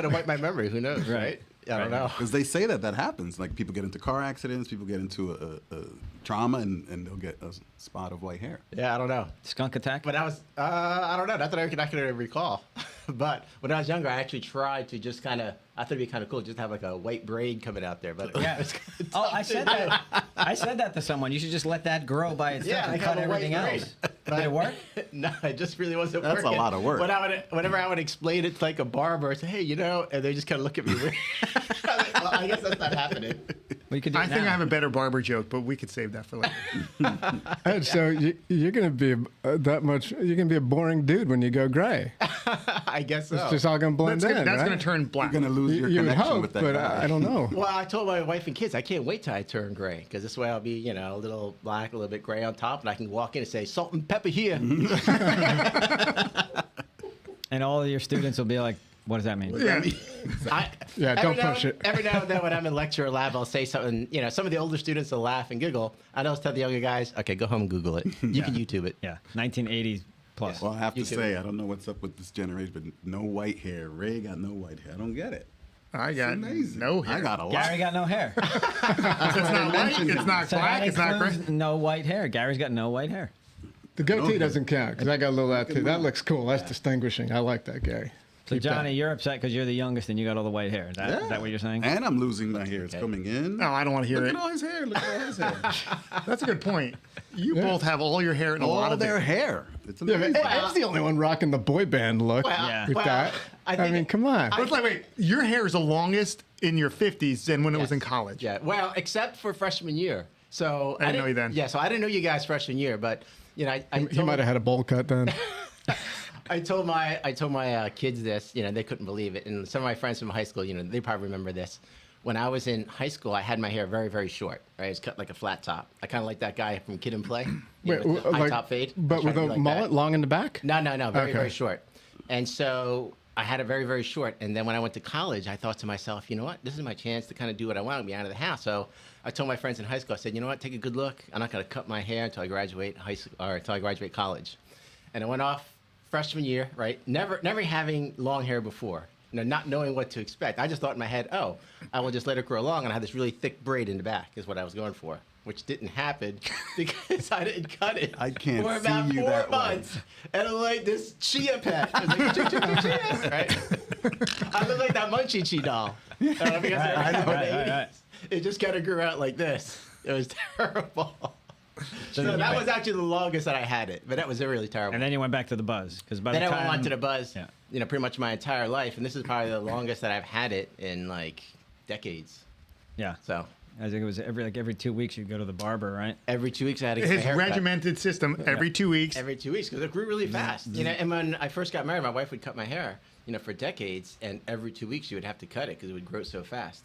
Speaker 3: there.
Speaker 6: wiped my memory. Who knows, right? I don't know.
Speaker 4: Because they say that happens. Like people get into car accidents, people get into a trauma, and they'll get a spot of white hair.
Speaker 6: Yeah, I don't know.
Speaker 2: Skunk attack?
Speaker 6: But I was, I don't know. Not that I can recall. But when I was younger, I actually tried to just kind of, I thought it'd be kind of cool just to have like a white braid coming out there. But
Speaker 2: Yeah.
Speaker 6: it's kinda
Speaker 2: Oh,
Speaker 6: tough
Speaker 2: I
Speaker 6: to
Speaker 2: said
Speaker 6: do.
Speaker 2: that. I said that to someone. You should just let that grow by itself
Speaker 6: Yeah,
Speaker 2: and
Speaker 6: like
Speaker 2: cut
Speaker 6: have a white
Speaker 2: everything
Speaker 6: braid.
Speaker 2: else. Did it work?
Speaker 6: No, it just really wasn't
Speaker 4: That's a
Speaker 6: working.
Speaker 4: lot of work.
Speaker 6: Whenever I would explain it to like a barber, I'd say, "Hey, you know," and they just kind of look at me weird. I'm like, well, I guess that's not happening.
Speaker 2: We could do
Speaker 3: I
Speaker 2: it
Speaker 3: think
Speaker 2: now.
Speaker 3: I have a better barber joke, but we could save that for later.
Speaker 1: Ed, so you're going to be you're going to be a boring dude when you go gray.
Speaker 6: I guess so.
Speaker 1: It's just all going to blend
Speaker 3: That's
Speaker 1: in,
Speaker 3: going
Speaker 1: right?
Speaker 3: to turn black.
Speaker 4: You're gonna lose your
Speaker 1: You would
Speaker 4: connection
Speaker 1: hope,
Speaker 4: with that
Speaker 1: but
Speaker 4: guy.
Speaker 1: I don't know.
Speaker 6: Well, I told my wife and kids I can't wait till I turn gray because this way I'll be, you know, a little black, a little bit gray on top, and I can walk in and say salt and pepper here.
Speaker 2: And all of your students will be like, what does that mean?
Speaker 3: Yeah.
Speaker 1: Yeah,
Speaker 6: every
Speaker 1: don't
Speaker 6: now-
Speaker 1: push it.
Speaker 6: Every now and then when I'm in lecture or lab, I'll say something. You know, some of the older students will laugh and giggle. I always tell the younger guys, "Okay, go home and Google it. You can YouTube it."
Speaker 2: Yeah, 1980s plus.
Speaker 4: Well, I have to
Speaker 6: You could-
Speaker 4: say, I don't know what's up with this generation, but no white hair. Ray got no white hair. I don't get it.
Speaker 3: I got
Speaker 4: Amazing.
Speaker 3: no hair.
Speaker 4: I got a lot.
Speaker 2: Gary got no hair.
Speaker 3: It's not white. It's not
Speaker 2: So
Speaker 3: black.
Speaker 2: that
Speaker 3: It's not
Speaker 2: includes
Speaker 3: gray.
Speaker 2: no white hair. Gary's got no white hair.
Speaker 1: The goatee doesn't count because I got a little that too. That looks cool. That's distinguishing. I like that, Gary.
Speaker 2: So
Speaker 1: keep that.
Speaker 2: Johnny, you're upset because you're the youngest and you got all the white hair. Is that what you're saying?
Speaker 4: And I'm losing my hair. It's coming in.
Speaker 3: No, I don't want to hear
Speaker 4: Look
Speaker 3: it.
Speaker 4: at all his hair. Look at all his hair.
Speaker 3: That's a good point. You both have all your hair and a lot
Speaker 4: all
Speaker 3: of
Speaker 4: their
Speaker 3: it.
Speaker 4: hair. It's
Speaker 1: Yeah,
Speaker 4: amazing.
Speaker 1: but Ed's the only one rocking the boy band look
Speaker 2: Yeah.
Speaker 1: with
Speaker 5: well,
Speaker 1: that.
Speaker 5: I
Speaker 1: I
Speaker 5: think
Speaker 1: mean, come on.
Speaker 3: But it's like, wait, your hair is the longest in your 50s than when it was
Speaker 5: Yes.
Speaker 3: in college.
Speaker 5: Yeah, well, except for freshman year. So
Speaker 3: I didn't know you then.
Speaker 5: Yeah, so I didn't know you guys freshman year, but you know,
Speaker 1: He might have had a bowl cut then.
Speaker 5: I told my kids this. You know, they couldn't believe it, and some of my friends from high school, you know, they probably remember this. When I was in high school, I had my hair very, very short. Right, it's cut like a flat top. I kind of like that guy from Kid and Play, you know, with the high top fade.
Speaker 1: but
Speaker 5: I
Speaker 1: with
Speaker 5: tried
Speaker 1: a
Speaker 5: to be like
Speaker 1: mullet
Speaker 5: that.
Speaker 1: long in the back?
Speaker 5: No, very,
Speaker 1: Okay.
Speaker 5: very short. And so I had it very, very short. And then when I went to college, I thought to myself, you know what? This is my chance to kind of do what I want and be out of the house. So I told my friends in high school, I said, you know what? Take a good look. I'm not going to cut my hair until I graduate high school or until I graduate college. And I went off freshman year, right? Never having long hair before. You know, not knowing what to expect. I just thought in my head, oh, I will just let it grow long, and I had this really thick braid in the back is what I was going for, which didn't happen because I didn't cut it
Speaker 4: I can't
Speaker 5: for about
Speaker 4: see you
Speaker 5: 4
Speaker 4: that way.
Speaker 5: months. And I'm like this chia pet. I was like, choo, choo, choo, chia, right? I look like that Munchie Chi doll. I don't know if you guys ever
Speaker 2: Right,
Speaker 5: had
Speaker 2: right,
Speaker 5: one in the
Speaker 2: right,
Speaker 5: 80s.
Speaker 2: right.
Speaker 5: It just kind of grew out like this. It was terrible. So
Speaker 2: then
Speaker 5: that
Speaker 2: you-
Speaker 5: was actually the longest that I had it, but that was really terrible.
Speaker 2: And then you went back to the buzz because by
Speaker 5: Then
Speaker 2: the
Speaker 5: I
Speaker 2: time
Speaker 5: went on to the buzz,
Speaker 2: Yeah.
Speaker 5: you know, pretty much my entire life, and this is probably the longest that I've had it in like decades.
Speaker 2: Yeah.
Speaker 5: So
Speaker 2: I think it was every 2 weeks you'd go to the barber, right?
Speaker 5: every 2 weeks I had to get
Speaker 3: His
Speaker 5: my hair cut.
Speaker 3: regimented system every 2 weeks.
Speaker 5: Every 2 weeks because it grew really fast. You know, and when I first got married, my wife would cut my hair, you know, for decades, and every 2 weeks she would have to cut it because it would grow so fast.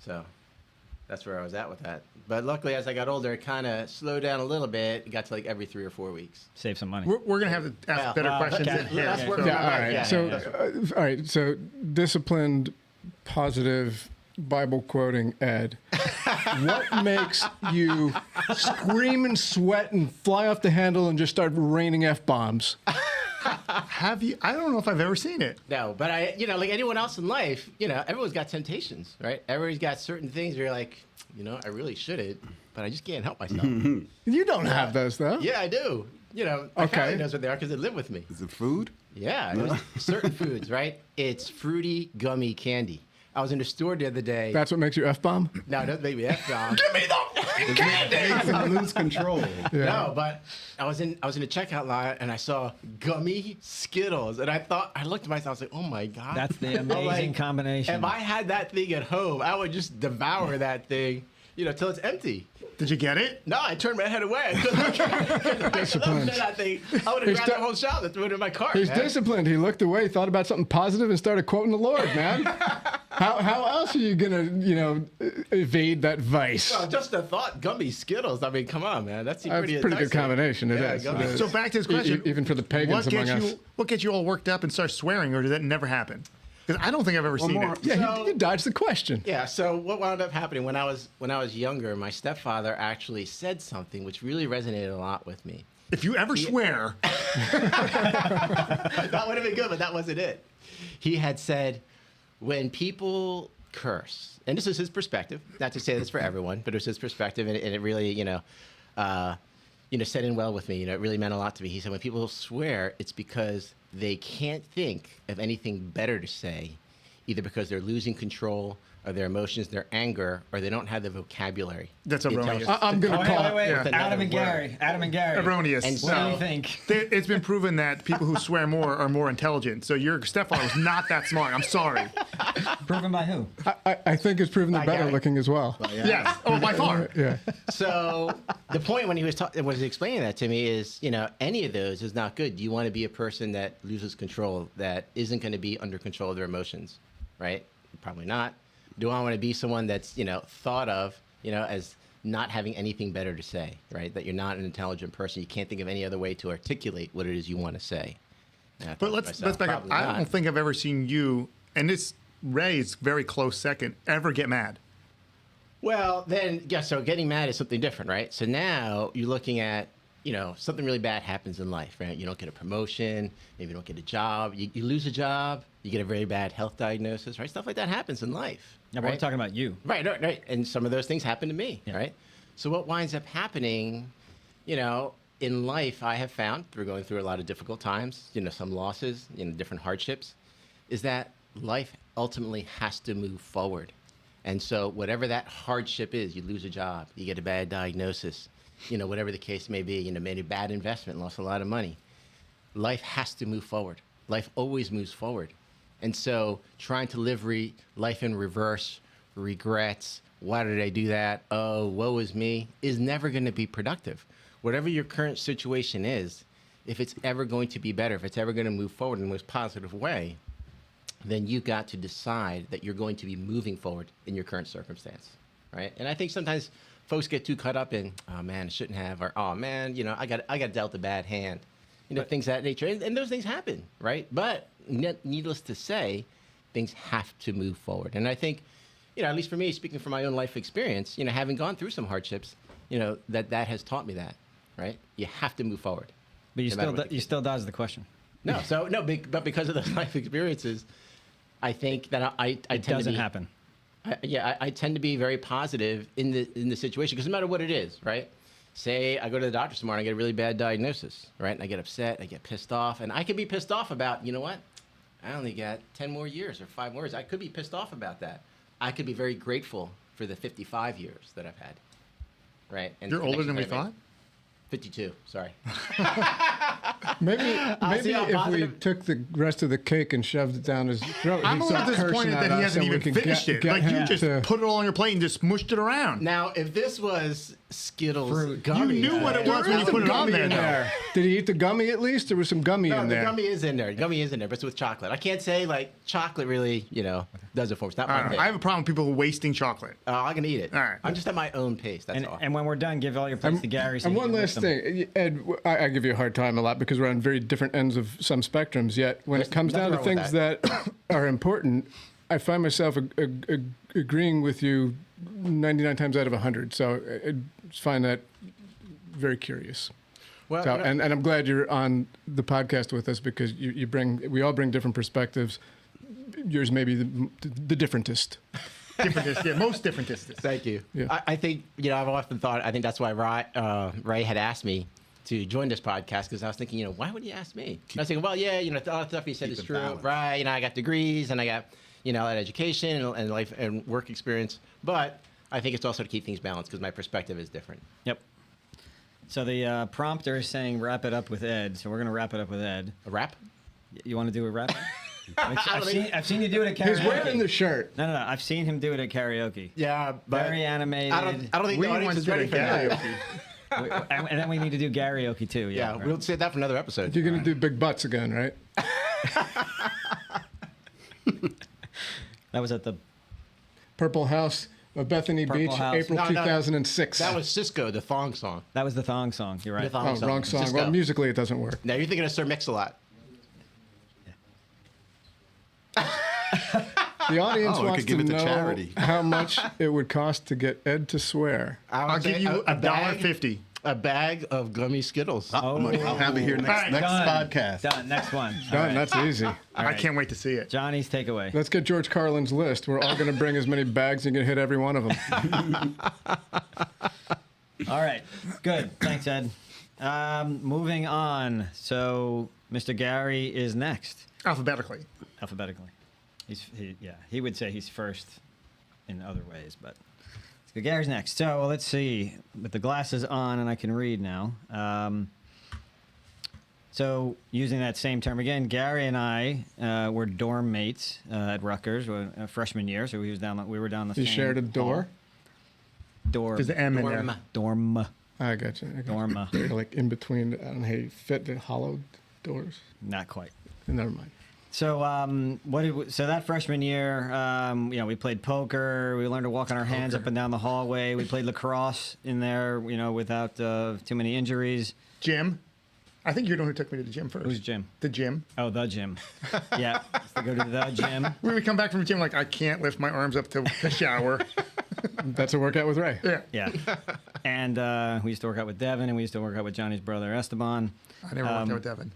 Speaker 5: So that's where I was at with that. But luckily, as I got older, it kind of slowed down a little bit. It got to like every 3 or 4 weeks.
Speaker 2: Save some money.
Speaker 3: We're going to have to ask
Speaker 5: Well,
Speaker 3: better
Speaker 5: well,
Speaker 3: questions.
Speaker 2: okay.
Speaker 3: in here.
Speaker 5: Let's work
Speaker 3: So-
Speaker 5: on
Speaker 1: Yeah, all right.
Speaker 5: Yeah,
Speaker 1: so,
Speaker 5: yeah.
Speaker 1: all right. So, disciplined, positive, Bible quoting Ed. What makes you scream and sweat and fly off the handle and just start raining f-bombs?
Speaker 3: Have you? I don't know if I've ever seen it.
Speaker 5: No, but I, you know, like anyone else in life, you know, everyone's got temptations, right? Everybody's got certain things where you're like, you know, I really shouldn't, but I just can't help myself.
Speaker 1: You don't have those though.
Speaker 5: Yeah, I do. You know, my
Speaker 1: Okay.
Speaker 5: family knows what they are because they live with me.
Speaker 4: Is it food?
Speaker 5: Yeah, there's certain foods, right? It's fruity, gummy candy. I was in the store the other day.
Speaker 1: That's what makes you f-bomb.
Speaker 5: No, don't make me F John.
Speaker 4: It makes him lose control.
Speaker 5: No, but I was in the checkout line and I saw gummy Skittles, and I looked at myself, I was like, oh my god,
Speaker 2: That's the
Speaker 5: I'm
Speaker 2: amazing combination.
Speaker 5: If I had that thing at home, I would just devour that thing, you know, till it's empty.
Speaker 3: Did you get it?
Speaker 5: No, I turned my head away. I couldn't look at
Speaker 1: Disciplined.
Speaker 5: that thing. I would have
Speaker 1: He's
Speaker 5: grabbed
Speaker 1: di-
Speaker 5: the whole shop and threw it in my car.
Speaker 1: He's
Speaker 5: man.
Speaker 1: disciplined. He looked away, thought about something positive, and started quoting the Lord, man. How else are you gonna, evade that vice?
Speaker 5: Well, just the thought, gummy Skittles. I mean, come on, man. That's
Speaker 1: That's
Speaker 5: pretty
Speaker 1: a pretty good
Speaker 5: enticing.
Speaker 1: combination. It
Speaker 5: Yeah,
Speaker 1: is.
Speaker 5: gummy.
Speaker 1: It is.
Speaker 3: So back to this question.
Speaker 1: Even for the pagans among us.
Speaker 3: What gets you all worked up and start swearing, or does that never happen? Because I don't think I've ever seen
Speaker 4: more.
Speaker 3: it.
Speaker 1: Yeah,
Speaker 5: So-
Speaker 1: you dodged the question.
Speaker 5: Yeah. So what wound up happening when I was younger, my stepfather actually said something which really resonated a lot with me.
Speaker 3: If you ever swear,
Speaker 5: That would have been good, but that wasn't it. He had said, when people curse, and this is his perspective, not to say this for everyone, but it was his perspective, and it really, set in well with me. It really meant a lot to me. He said, when people swear, it's because they can't think of anything better to say, either because they're losing control of their emotions, their anger, or they don't have the vocabulary.
Speaker 3: That's
Speaker 5: the
Speaker 3: erroneous.
Speaker 5: intelligence
Speaker 1: I'm
Speaker 5: to
Speaker 1: gonna
Speaker 5: come
Speaker 1: call
Speaker 5: up
Speaker 1: it-
Speaker 2: wait.
Speaker 5: with another
Speaker 2: Adam and
Speaker 5: word.
Speaker 2: Gary. Adam and Gary.
Speaker 3: erroneous.
Speaker 5: And
Speaker 2: What do
Speaker 5: so-
Speaker 2: you think?
Speaker 3: It's been proven that people who swear more are more intelligent. So your stepfather was not that smart. I'm sorry.
Speaker 2: Proven by who?
Speaker 1: I think it's proven they're
Speaker 5: By
Speaker 1: better
Speaker 5: Gary.
Speaker 1: looking as well.
Speaker 3: Yes. Oh, by far.
Speaker 1: Yeah.
Speaker 5: So the point when he was explaining that to me is, any of those is not good. You want to be a person that loses control, that isn't going to be under control of their emotions, right? Probably not. Do I want to be someone that's, thought of, as not having anything better to say, right? That you're not an intelligent person. You can't think of any other way to articulate what it is you want to say. And I thought
Speaker 3: But
Speaker 5: to
Speaker 3: let's
Speaker 5: myself,
Speaker 3: back up.
Speaker 5: probably
Speaker 3: I
Speaker 5: not.
Speaker 3: don't think I've ever seen you, and this Ray is very close second, ever get mad.
Speaker 5: Well, then, yeah, so getting mad is something different, right? So now you're looking at, something really bad happens in life, right? You don't get a promotion, maybe you don't get a job, you lose a job, you get a very bad health diagnosis, right? Stuff like that happens in life.
Speaker 2: Yeah, but
Speaker 5: right?
Speaker 2: we're talking about you.
Speaker 5: Right. And some of those things happen to me, right? So what winds up happening, in life, I have found through going through a lot of difficult times, some losses, different hardships,
Speaker 6: is that life ultimately has to move forward. And so whatever that hardship is, you lose a job, you get a bad diagnosis, whatever the case may be, made a bad investment, lost a lot of money. Life has to move forward. Life always moves forward. And so trying to live life in reverse, regrets, why did I do that? Oh, woe is me, is never going to be productive. Whatever your current situation is, if it's ever going to be better, if it's ever going to move forward in the most positive way, then you've got to decide that you're going to be moving forward in your current circumstance, right? And I think sometimes folks get too caught up in, oh man, I shouldn't have, or oh man, I got dealt a bad hand, things of that nature, and those things happen, right? But needless to say, things have to move forward. And I think, at least for me, speaking from my own life experience, having gone through some hardships, that has taught me that, right? You have to move forward.
Speaker 2: But you
Speaker 6: no matter
Speaker 2: still dodge the question.
Speaker 6: No, but because of those life experiences, I think that I tend
Speaker 2: It doesn't
Speaker 6: to be,
Speaker 2: happen.
Speaker 6: I tend to be very positive in the situation, because no matter what it is, right? Say I go to the doctor tomorrow and I get a really bad diagnosis, right? And I get upset, I get pissed off, and I could be pissed off about, what? I only got 10 more years or 5 more years. I could be pissed off about that. I could be very grateful for the 55 years that I've had, right? And
Speaker 3: You're
Speaker 6: the
Speaker 3: older
Speaker 6: connections
Speaker 3: than we
Speaker 6: that I've made.
Speaker 3: thought?
Speaker 6: 52, sorry.
Speaker 1: Maybe
Speaker 6: see how
Speaker 1: if we
Speaker 6: positive-
Speaker 1: took the rest of the cake and shoved it down his throat,
Speaker 3: I'm
Speaker 1: he'd
Speaker 3: a
Speaker 1: start
Speaker 3: little
Speaker 1: cursing
Speaker 3: disappointed
Speaker 1: at
Speaker 3: that he
Speaker 1: us
Speaker 3: hasn't
Speaker 1: and we
Speaker 3: even
Speaker 1: could
Speaker 3: finished it.
Speaker 1: get
Speaker 3: Like, you
Speaker 1: him
Speaker 3: just
Speaker 1: to-
Speaker 3: put it all on your plate and just smushed it around.
Speaker 6: Now, if this was Skittles
Speaker 1: Fruit.
Speaker 6: gummy,
Speaker 3: You knew what it was when you
Speaker 1: There
Speaker 3: put
Speaker 1: was
Speaker 3: it on
Speaker 1: gummy
Speaker 3: there,
Speaker 1: in
Speaker 3: though.
Speaker 1: Did he eat the gummy at least? There was some gummy
Speaker 6: No,
Speaker 1: in
Speaker 6: the
Speaker 1: there.
Speaker 6: gummy is in there. The gummy is in there, but it's with chocolate. I can't say like chocolate really, does it for me. It's not my thing.
Speaker 3: I have a problem with people wasting chocolate.
Speaker 6: I can eat it.
Speaker 3: All right.
Speaker 6: I'm just at my own pace. That's
Speaker 2: And,
Speaker 6: all.
Speaker 2: and when we're done, give all your plates to Gary. So
Speaker 1: And
Speaker 2: he
Speaker 1: one
Speaker 2: can
Speaker 1: last
Speaker 2: lift them.
Speaker 1: thing, Ed, I give you a hard time a lot because we're on very different ends of some spectrums. Yet when it comes down to
Speaker 6: nothing wrong
Speaker 1: things
Speaker 6: with
Speaker 1: that are important, I find myself agreeing with you 99 times out of 100. So I just find that very curious.
Speaker 6: well,
Speaker 1: So, and I'm glad you're on the podcast with us because we all bring different perspectives. Yours may be the differentest.
Speaker 3: Differentest, yeah, most differentest.
Speaker 6: thank you.
Speaker 1: Yeah.
Speaker 6: I think, I've often thought, I think that's why Ray had asked me to join this podcast, because I was thinking, why would he ask me? And I was thinking, well, yeah, all the stuff he said is
Speaker 4: Keep it
Speaker 6: true.
Speaker 4: balanced.
Speaker 6: Right, I got degrees and I got, a lot of education and life and work experience. But I think it's also to keep things balanced because my perspective is different.
Speaker 2: Yep. So the prompter is saying wrap it up with Ed. So we're going to wrap it up with Ed.
Speaker 6: A wrap?
Speaker 2: You want to do a wrap? I've seen you do it at karaoke.
Speaker 1: He's wearing the shirt.
Speaker 2: No. I've seen him do it at karaoke.
Speaker 6: Yeah, but
Speaker 2: Very animated.
Speaker 6: I don't think the audience
Speaker 3: once
Speaker 6: is
Speaker 3: did
Speaker 6: ready
Speaker 3: a
Speaker 6: for that.
Speaker 3: karaoke.
Speaker 2: And then we need to do karaoke too.
Speaker 6: Yeah, we'll save that for another episode.
Speaker 1: You're going to do big butts again, right?
Speaker 2: That was at the.
Speaker 1: Purple House of Bethany
Speaker 2: Purple
Speaker 1: Beach,
Speaker 2: House.
Speaker 1: April
Speaker 6: No,
Speaker 1: 2006.
Speaker 6: That was Cisco, the thong song.
Speaker 2: That was the thong song. You're right.
Speaker 6: The thong
Speaker 1: wrong song.
Speaker 6: Cisco.
Speaker 1: Well, musically, it doesn't work.
Speaker 6: Now you're thinking of Sir Mix-a-Lot.
Speaker 1: The audience
Speaker 4: Oh, we
Speaker 1: wants
Speaker 4: could give
Speaker 1: to
Speaker 4: it to
Speaker 1: know
Speaker 4: charity.
Speaker 1: how much it would cost to get Ed to swear.
Speaker 3: I'll give you $1.50.
Speaker 6: A bag of gummy Skittles.
Speaker 4: I'll have it here next
Speaker 3: right,
Speaker 2: Done.
Speaker 4: podcast.
Speaker 2: Done. Next one. All
Speaker 1: Done.
Speaker 2: right.
Speaker 1: That's easy.
Speaker 3: I can't wait to see it.
Speaker 2: Johnny's takeaway.
Speaker 1: Let's get George Carlin's list. We're all going to bring as many bags and you can hit every one of them.
Speaker 2: All right. Good. Thanks, Ed. Moving on. So Mr. Gary is next,
Speaker 3: Alphabetically.
Speaker 2: alphabetically. He would say he's first in other ways, but so Gary's next. So let's see. With the glasses on, and I can read now. So using that same term again, Gary and I were dorm mates at Rutgers, freshman year. So we were down the.
Speaker 1: You
Speaker 2: same
Speaker 1: shared a door?
Speaker 2: hall. Dorm.
Speaker 3: There's the M in there.
Speaker 6: Dorm.
Speaker 2: Dorm.
Speaker 1: I got you.
Speaker 2: Dorm.
Speaker 1: They're like in between. I don't know how you fit the hollowed doors.
Speaker 2: Not quite.
Speaker 1: Never mind.
Speaker 2: So so that freshman year, we played poker. We learned to walk on our hands up and down the hallway. We played lacrosse in there, without too many injuries.
Speaker 3: Gym. I think you're the one who took me to the gym first.
Speaker 2: Who's Jim?
Speaker 3: The gym.
Speaker 2: Oh, the gym. Yeah, to go to the gym.
Speaker 3: We would come back from the gym like, I can't lift my arms up to the shower.
Speaker 1: That's a workout with Ray.
Speaker 3: Yeah.
Speaker 2: Yeah, and we used to work out with Devin, and we used to work out with Johnny's brother Esteban.
Speaker 3: I never worked out with Devin.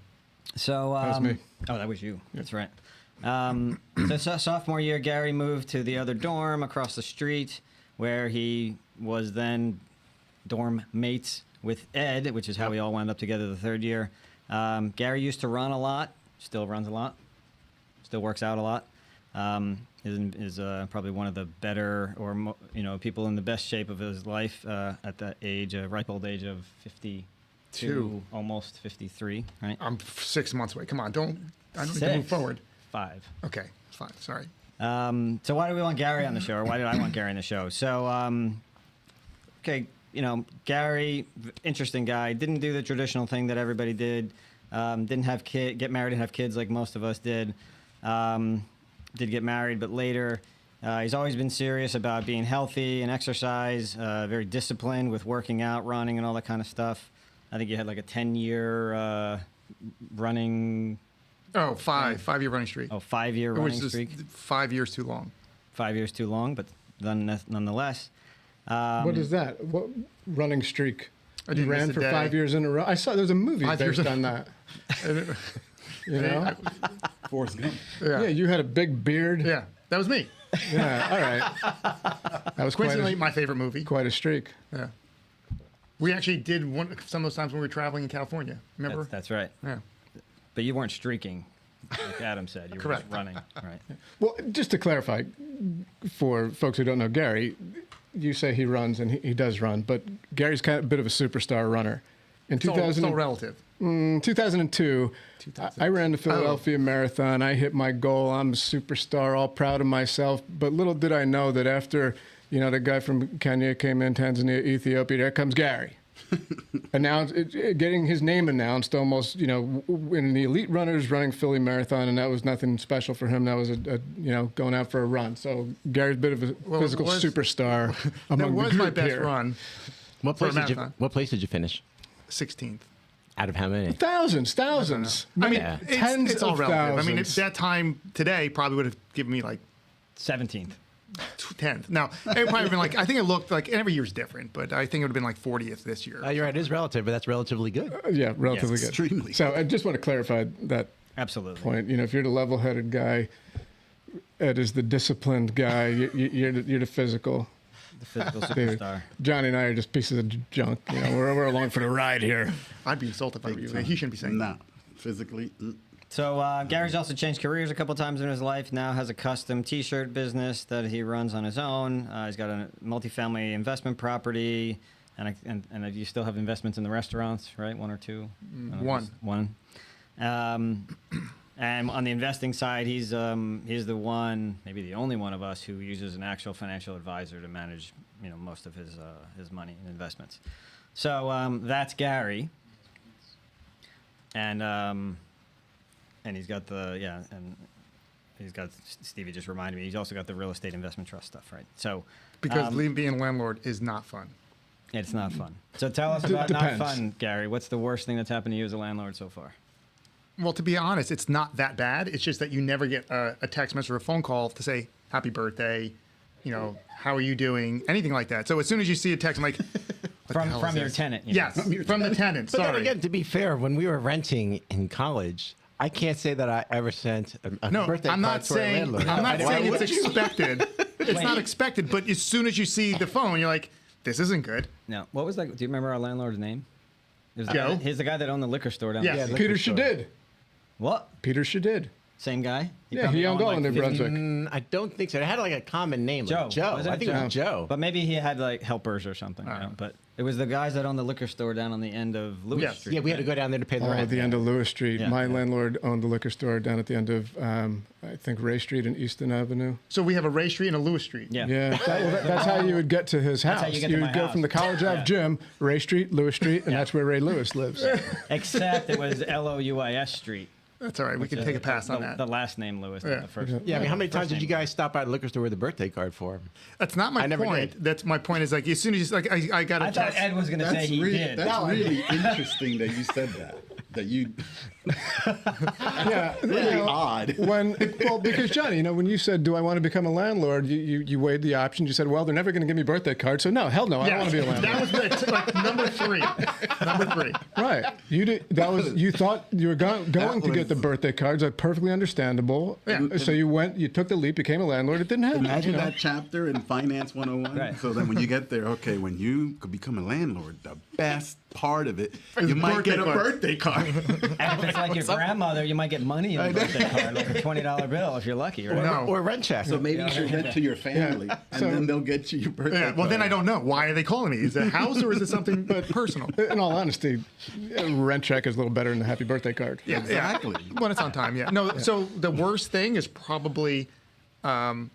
Speaker 2: So
Speaker 1: That was me.
Speaker 2: Oh, that was you. That's right. So sophomore year, Gary moved to the other dorm across the street, where he was then dorm mates with Ed, which is how we all wound up together the third year. Gary used to run a lot, still runs a lot. still works out a lot. Is probably one of the better or people in the best shape of his life at the age, ripe old age of 52, almost 53, right?
Speaker 3: I'm 6 months away. Come on, I don't need to move
Speaker 2: 6.
Speaker 3: forward.
Speaker 2: 5.
Speaker 3: Okay, fine. Sorry.
Speaker 2: So why do we want Gary on the show, or why did I want Gary on the show? So, okay, Gary, interesting guy. Didn't do the traditional thing that everybody did. Didn't have get married and have kids like most of us did. Did get married, but later. He's always been serious about being healthy and exercise. Very disciplined with working out, running, and all that kind of stuff. I think he had like a 10-year running.
Speaker 3: Oh, 5-year running streak.
Speaker 2: 5-year
Speaker 3: It
Speaker 2: running
Speaker 3: was just
Speaker 2: streak.
Speaker 3: 5 years too long.
Speaker 2: 5 years too long, but nonetheless.
Speaker 1: What is that? What running streak?
Speaker 3: I
Speaker 1: You
Speaker 3: didn't
Speaker 1: ran
Speaker 3: miss a
Speaker 1: for
Speaker 3: day.
Speaker 1: 5 years in a row. I saw there's a movie
Speaker 3: 5 years
Speaker 1: based
Speaker 3: in-
Speaker 1: on that. You know?
Speaker 4: Forrest Gump.
Speaker 1: Yeah, you had a big beard.
Speaker 3: Yeah, that was me.
Speaker 1: Yeah, all right. That was
Speaker 3: Coincidentally, my favorite movie.
Speaker 1: quite a streak.
Speaker 3: Yeah. We actually did some of those times when we were traveling in California. Remember?
Speaker 2: That's right.
Speaker 3: Yeah.
Speaker 2: But you weren't streaking, like Adam said. You were
Speaker 3: Correct.
Speaker 2: just running. Right.
Speaker 1: Well, just to clarify, for folks who don't know Gary, you say he runs, and he does run, but Gary's kind of a bit of a superstar runner. In
Speaker 3: It's all relative.
Speaker 1: 2002, I ran the Philadelphia Marathon. I hit my goal. I'm a superstar, all proud of myself. But little did I know that after, the guy from Kenya came in, Tanzania, Ethiopia, there comes Gary. Getting his name announced almost, in the elite runners running Philly Marathon, and that was nothing special for him. That was going out for a run. So Gary's a bit of a physical superstar
Speaker 3: That
Speaker 1: among the
Speaker 3: was my
Speaker 1: group
Speaker 3: best
Speaker 1: here.
Speaker 3: run.
Speaker 5: What
Speaker 3: For a
Speaker 5: place
Speaker 3: marathon.
Speaker 5: What place did you finish?
Speaker 3: 16th.
Speaker 5: Out of how many?
Speaker 1: Thousands.
Speaker 3: I mean,
Speaker 5: Yeah.
Speaker 1: Tens
Speaker 3: it's all
Speaker 1: of
Speaker 3: relative. I mean, at
Speaker 1: thousands.
Speaker 3: that time today probably would have given me like
Speaker 2: 17th.
Speaker 3: 10th. Now, it would probably have been like, I think it looked like, every year's different, but I think it would have been like 40th this year.
Speaker 5: You're right. It is relative, but that's relatively good.
Speaker 1: Yeah, relatively good.
Speaker 4: extremely.
Speaker 1: So I just want to clarify that
Speaker 2: Absolutely.
Speaker 1: point. If you're the level-headed guy, Ed is the disciplined guy. You're the physical.
Speaker 2: The physical
Speaker 1: Dude,
Speaker 2: superstar.
Speaker 1: Johnny and I are just pieces of junk. We're along for the ride here.
Speaker 3: I'd be insulted if I were you. He shouldn't be saying that.
Speaker 4: Nah, physically.
Speaker 2: So Gary's also changed careers a couple times in his life. Now has a custom T-shirt business that he runs on his own. He's got a multifamily investment property, and you still have investments in the restaurants, right? One or two?
Speaker 3: One.
Speaker 2: One. And on the investing side, he's the one, maybe the only one of us who uses an actual financial advisor to manage, most of his money and investments. So that's Gary. And he's got and he's got, Stevie just reminded me, he's also got the real estate investment trust stuff, right? So
Speaker 3: Because being a landlord is not fun.
Speaker 2: it's not fun. So tell us about not
Speaker 1: Depends.
Speaker 2: fun, Gary. What's the worst thing that's happened to you as a landlord so far?
Speaker 3: Well, to be honest, it's not that bad. It's just that you never get a text message or a phone call to say, happy birthday, how are you doing, anything like that. So as soon as you see a text, I'm like, what the hell
Speaker 2: From
Speaker 3: is
Speaker 2: your
Speaker 3: this?
Speaker 2: tenant.
Speaker 3: Yes, from the tenant.
Speaker 5: But then
Speaker 3: Sorry.
Speaker 5: again, to be fair, when we were renting in college, I can't say that I ever sent a
Speaker 3: No,
Speaker 5: birthday
Speaker 3: I'm
Speaker 5: card
Speaker 3: not
Speaker 5: to our
Speaker 3: saying
Speaker 5: landlord.
Speaker 3: I'm not
Speaker 5: Why
Speaker 3: saying
Speaker 5: would
Speaker 3: it's
Speaker 5: you?
Speaker 3: expected. It's
Speaker 2: Wait.
Speaker 3: not expected, but as soon as you see the phone, you're like, this isn't good.
Speaker 2: Now, what was that? Do you remember our landlord's name? It was
Speaker 3: Joe.
Speaker 2: He's the guy that owned the liquor store down
Speaker 3: Yes.
Speaker 2: there.
Speaker 1: Peter Shadid.
Speaker 2: What?
Speaker 1: Peter Shadid.
Speaker 2: Same guy?
Speaker 1: Yeah,
Speaker 2: probably
Speaker 1: he owned all in New
Speaker 2: 50
Speaker 1: Brunswick.
Speaker 5: I don't think so. It had like a common name.
Speaker 2: Joe.
Speaker 5: Like Joe.
Speaker 2: Was it
Speaker 5: I think it
Speaker 2: Joe?
Speaker 5: was Joe.
Speaker 2: But maybe he had like helpers or something. But it was the guys that owned the liquor store down on the end of Lewis
Speaker 3: Yes.
Speaker 2: Street.
Speaker 5: Yeah, we had to go down there to pay the
Speaker 1: Oh,
Speaker 5: rent.
Speaker 1: at the end of Lewis Street.
Speaker 2: Yeah.
Speaker 1: My
Speaker 2: Yeah.
Speaker 1: landlord owned the liquor store down at the end of, I think, Ray Street and Easton Avenue.
Speaker 3: So we have a Ray Street and a Lewis Street.
Speaker 2: Yeah.
Speaker 1: Yeah, that's how you would get to his house.
Speaker 2: how you get to my
Speaker 1: would go
Speaker 2: house.
Speaker 1: from the College Ave
Speaker 2: Yeah.
Speaker 1: gym, Ray Street, Lewis Street, and that's where Ray Lewis lives.
Speaker 2: Except it was Louis Street.
Speaker 3: That's all right. We can take a pass on that.
Speaker 2: The last name Lewis, not
Speaker 3: Yeah.
Speaker 2: the first.
Speaker 5: Yeah, I mean, how many times
Speaker 2: First
Speaker 5: did you
Speaker 2: name.
Speaker 5: guys stop by the liquor store with a birthday card for him?
Speaker 3: That's not my
Speaker 5: I never
Speaker 3: point.
Speaker 5: did.
Speaker 3: That's my point. Is like as soon as I got a
Speaker 2: I thought
Speaker 3: text.
Speaker 2: Ed was going to say
Speaker 4: That's
Speaker 2: he
Speaker 4: really,
Speaker 2: did.
Speaker 4: that's really interesting that you said that. That you
Speaker 1: Yeah,
Speaker 4: really odd.
Speaker 1: because Johnny, when you said, "Do I want to become a landlord?" You weighed the options. You said, "Well, they're never going to give me birthday cards, so no, hell no, I don't want to be a landlord."
Speaker 3: That was like number three. Number three.
Speaker 1: Right. You did. That was. You thought you were going to get the
Speaker 4: was-
Speaker 1: birthday cards. That's perfectly understandable.
Speaker 3: Yeah.
Speaker 1: So you went. You took the leap. Became a landlord. It didn't happen.
Speaker 4: Imagine
Speaker 1: you know?
Speaker 4: that chapter in Finance 101.
Speaker 2: Right.
Speaker 4: So then when you get there, okay, when you could become a landlord, the best part of it, you might
Speaker 3: birthday
Speaker 4: get a
Speaker 3: card.
Speaker 4: birthday card.
Speaker 2: And if it's like your grandmother, you might get money in the birthday card, like a $20 bill if you're lucky, right?
Speaker 3: No.
Speaker 5: Or rent check.
Speaker 4: So maybe you should rent to your family, and then they'll get you your birthday.
Speaker 3: Yeah, well, then I
Speaker 4: card.
Speaker 3: don't know. Why are they calling me? Is it a house or is it something personal?
Speaker 1: In all honesty, rent check is a little better than the happy birthday card.
Speaker 3: Yeah,
Speaker 4: Exactly.
Speaker 3: Yeah. When it's on time, yeah. No, so the worst thing is probably 2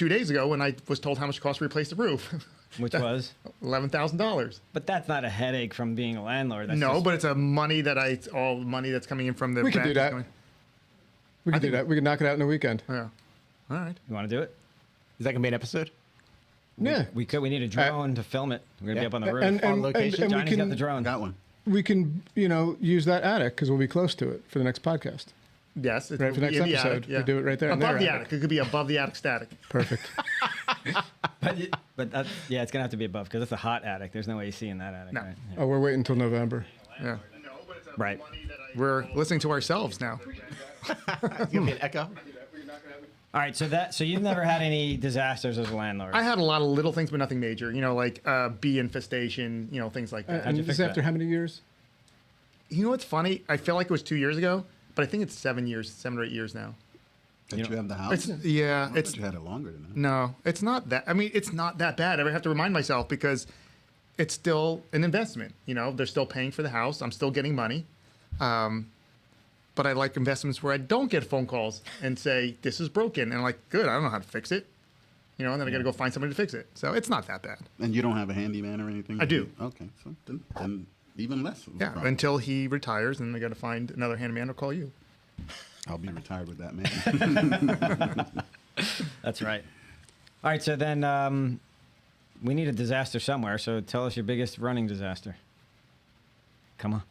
Speaker 3: days ago when I was told how much it cost to replace the roof.
Speaker 2: Which was?
Speaker 3: $11,000.
Speaker 2: But that's not a headache from being a landlord. That's
Speaker 3: No,
Speaker 2: just-
Speaker 3: but it's a money that all money that's coming in from the.
Speaker 1: We could do
Speaker 3: bank is
Speaker 1: that.
Speaker 3: going-
Speaker 1: We could do that. We could knock it out in a weekend.
Speaker 3: Yeah. All right.
Speaker 2: You want to do it?
Speaker 5: Is that gonna be an episode?
Speaker 1: Yeah.
Speaker 2: We could. We need a drone to film it. We're gonna be
Speaker 5: Yeah.
Speaker 2: up on the roof.
Speaker 1: And,
Speaker 5: On
Speaker 1: and,
Speaker 5: location?
Speaker 1: and we
Speaker 2: Johnny's got the
Speaker 1: can
Speaker 2: drone.
Speaker 4: Got one.
Speaker 1: we can use that attic because we'll be close to it for the next podcast.
Speaker 3: Yes. It
Speaker 1: Right,
Speaker 3: will
Speaker 1: for
Speaker 3: be
Speaker 1: next
Speaker 3: in the
Speaker 1: episode,
Speaker 3: attic,
Speaker 1: we do it right there in
Speaker 3: Above
Speaker 1: their
Speaker 3: the
Speaker 1: attic.
Speaker 3: attic. It could be above the attic static.
Speaker 1: Perfect.
Speaker 2: But that's, yeah, it's gonna have to be above because it's a hot attic. There's no way you see in that attic,
Speaker 3: No.
Speaker 2: right? Yeah.
Speaker 1: Oh, we're waiting until November.
Speaker 3: Yeah.
Speaker 2: Right.
Speaker 3: We're listening to ourselves now.
Speaker 5: It's gonna be an echo.
Speaker 2: All right. So you've never had any disasters as a landlord.
Speaker 3: I had a lot of little things, but nothing major. Like bee infestation, things like that.
Speaker 1: And
Speaker 2: you
Speaker 1: this
Speaker 2: fix
Speaker 1: is after
Speaker 2: that?
Speaker 1: how many years?
Speaker 3: You know what's funny? I feel like it was 2 years ago, but I think it's 7 or 8 years now.
Speaker 4: That you have the house.
Speaker 3: Yeah,
Speaker 4: I thought you had it longer than that.
Speaker 3: No, it's not that. I mean, it's not that bad. I have to remind myself because it's still an investment. They're still paying for the house. I'm still getting money. But I like investments where I don't get phone calls and say, this is broken. And I'm like, good, I don't know how to fix it. And then I got to go find somebody to fix it. So it's not that bad.
Speaker 4: And you don't have a handyman or anything?
Speaker 3: I do.
Speaker 4: Okay, so then even less. of a
Speaker 3: Yeah,
Speaker 4: problem.
Speaker 3: until he retires and I got to find another handyman to call you.
Speaker 4: I'll be retired with that man.
Speaker 2: That's right. All right. So then we need a disaster somewhere. So tell us your biggest running disaster. Come on.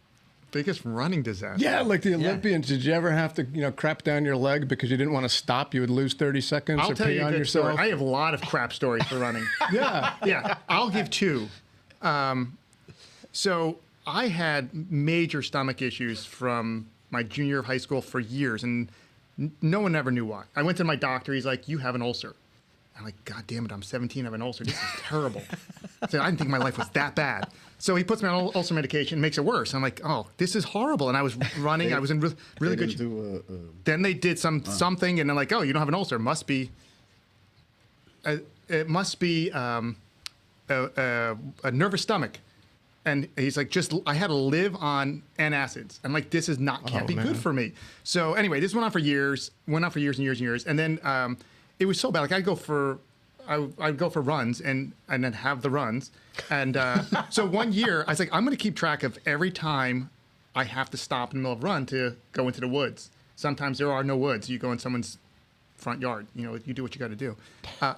Speaker 3: Biggest running disaster.
Speaker 1: Yeah, like the Olympians. Did you ever have to, crap down your leg because you didn't want to stop? You would lose 30 seconds
Speaker 3: I'll
Speaker 1: or
Speaker 3: tell
Speaker 1: pee
Speaker 3: you a
Speaker 1: on
Speaker 3: good
Speaker 1: yourself.
Speaker 3: story. I have a lot of crap stories for running.
Speaker 1: Yeah.
Speaker 3: Yeah, I'll give two. So I had major stomach issues from my junior year of high school for years, and no one ever knew why. I went to my doctor. He's like, "You have an ulcer." I'm like, "God damn it! I'm 17. I have an ulcer. This is terrible." So I didn't think my life was that bad. So he puts me on ulcer medication, makes it worse. I'm like, "Oh, this is horrible." And I was running. I was in really
Speaker 4: They
Speaker 3: good.
Speaker 4: didn't do
Speaker 3: Then they did something, and they're like, "Oh, you don't have an ulcer. It must be a nervous stomach." And he's like, I had to live on antacids. I'm like, this is can't be good for me. So anyway, this went on for years and years. And then it was so bad. Like I'd go for runs and then have the runs. And so one year I was like, I'm going to keep track of every time I have to stop in the middle of a run to go into the woods. Sometimes there are no woods. You go in someone's front yard. You do what you got to do.